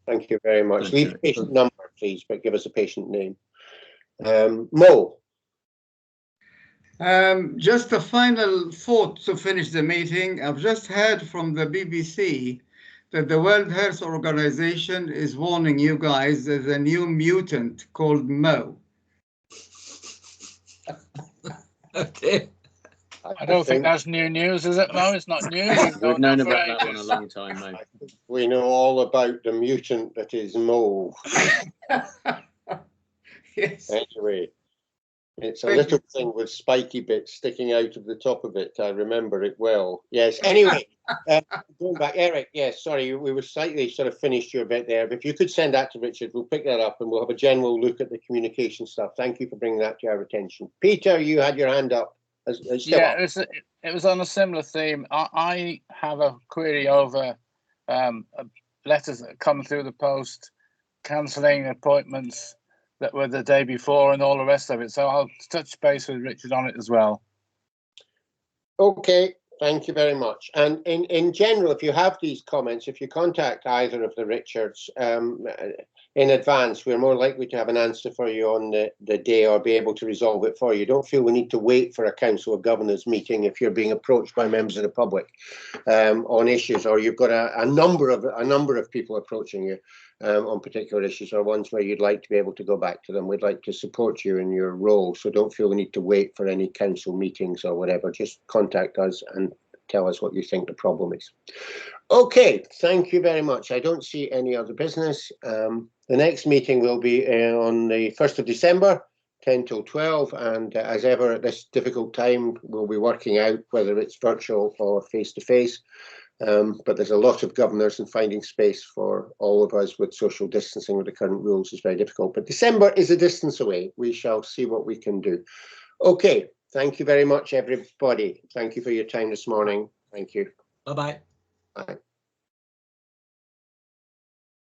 Thank you very much. Leave the patient number, please, but give us a patient name. Mo. Just a final thought to finish the meeting. I've just heard from the BBC that the World Health Organization is warning you guys there's a new mutant called Mo. Okay. I don't think that's new news, is it, Mo? It's not news. We've known about that one a long time, Mo. We know all about the mutant that is Mo. Yes. Anyway, it's a little thing with spiky bits sticking out of the top of it. I remember it well. Yes. Anyway, going back, Eric. Yes. Sorry, we were slightly sort of finished your bit there. But if you could send that to Richard, we'll pick that up and we'll have a general look at the communication stuff. Thank you for bringing that to our attention. Peter, you had your hand up. Yeah, it was on a similar theme. I have a query over letters that come through the post, cancelling appointments that were the day before and all the rest of it. So I'll touch base with Richard on it as well. Okay, thank you very much. And in general, if you have these comments, if you contact either of the Richards in advance, we're more likely to have an answer for you on the day or be able to resolve it for you. Don't feel we need to wait for a Council of Governors meeting if you're being approached by members of the public on issues, or you've got a number of people approaching you on particular issues, or ones where you'd like to be able to go back to them. We'd like to support you in your role, so don't feel we need to wait for any council meetings or whatever. Just contact us and tell us what you think the problem is. Okay, thank you very much. I don't see any other business. The next meeting will be on the 1st of December 10 till 12, and as ever at this difficult time, we'll be working out whether it's virtual or face-to-face. But there's a lot of governors, and finding space for all of us with social distancing with the current rules is very difficult. But December is a distance away. We shall see what we can do. Okay, thank you very much, everybody. Thank you for your time this morning. Thank you. Bye-bye. Bye.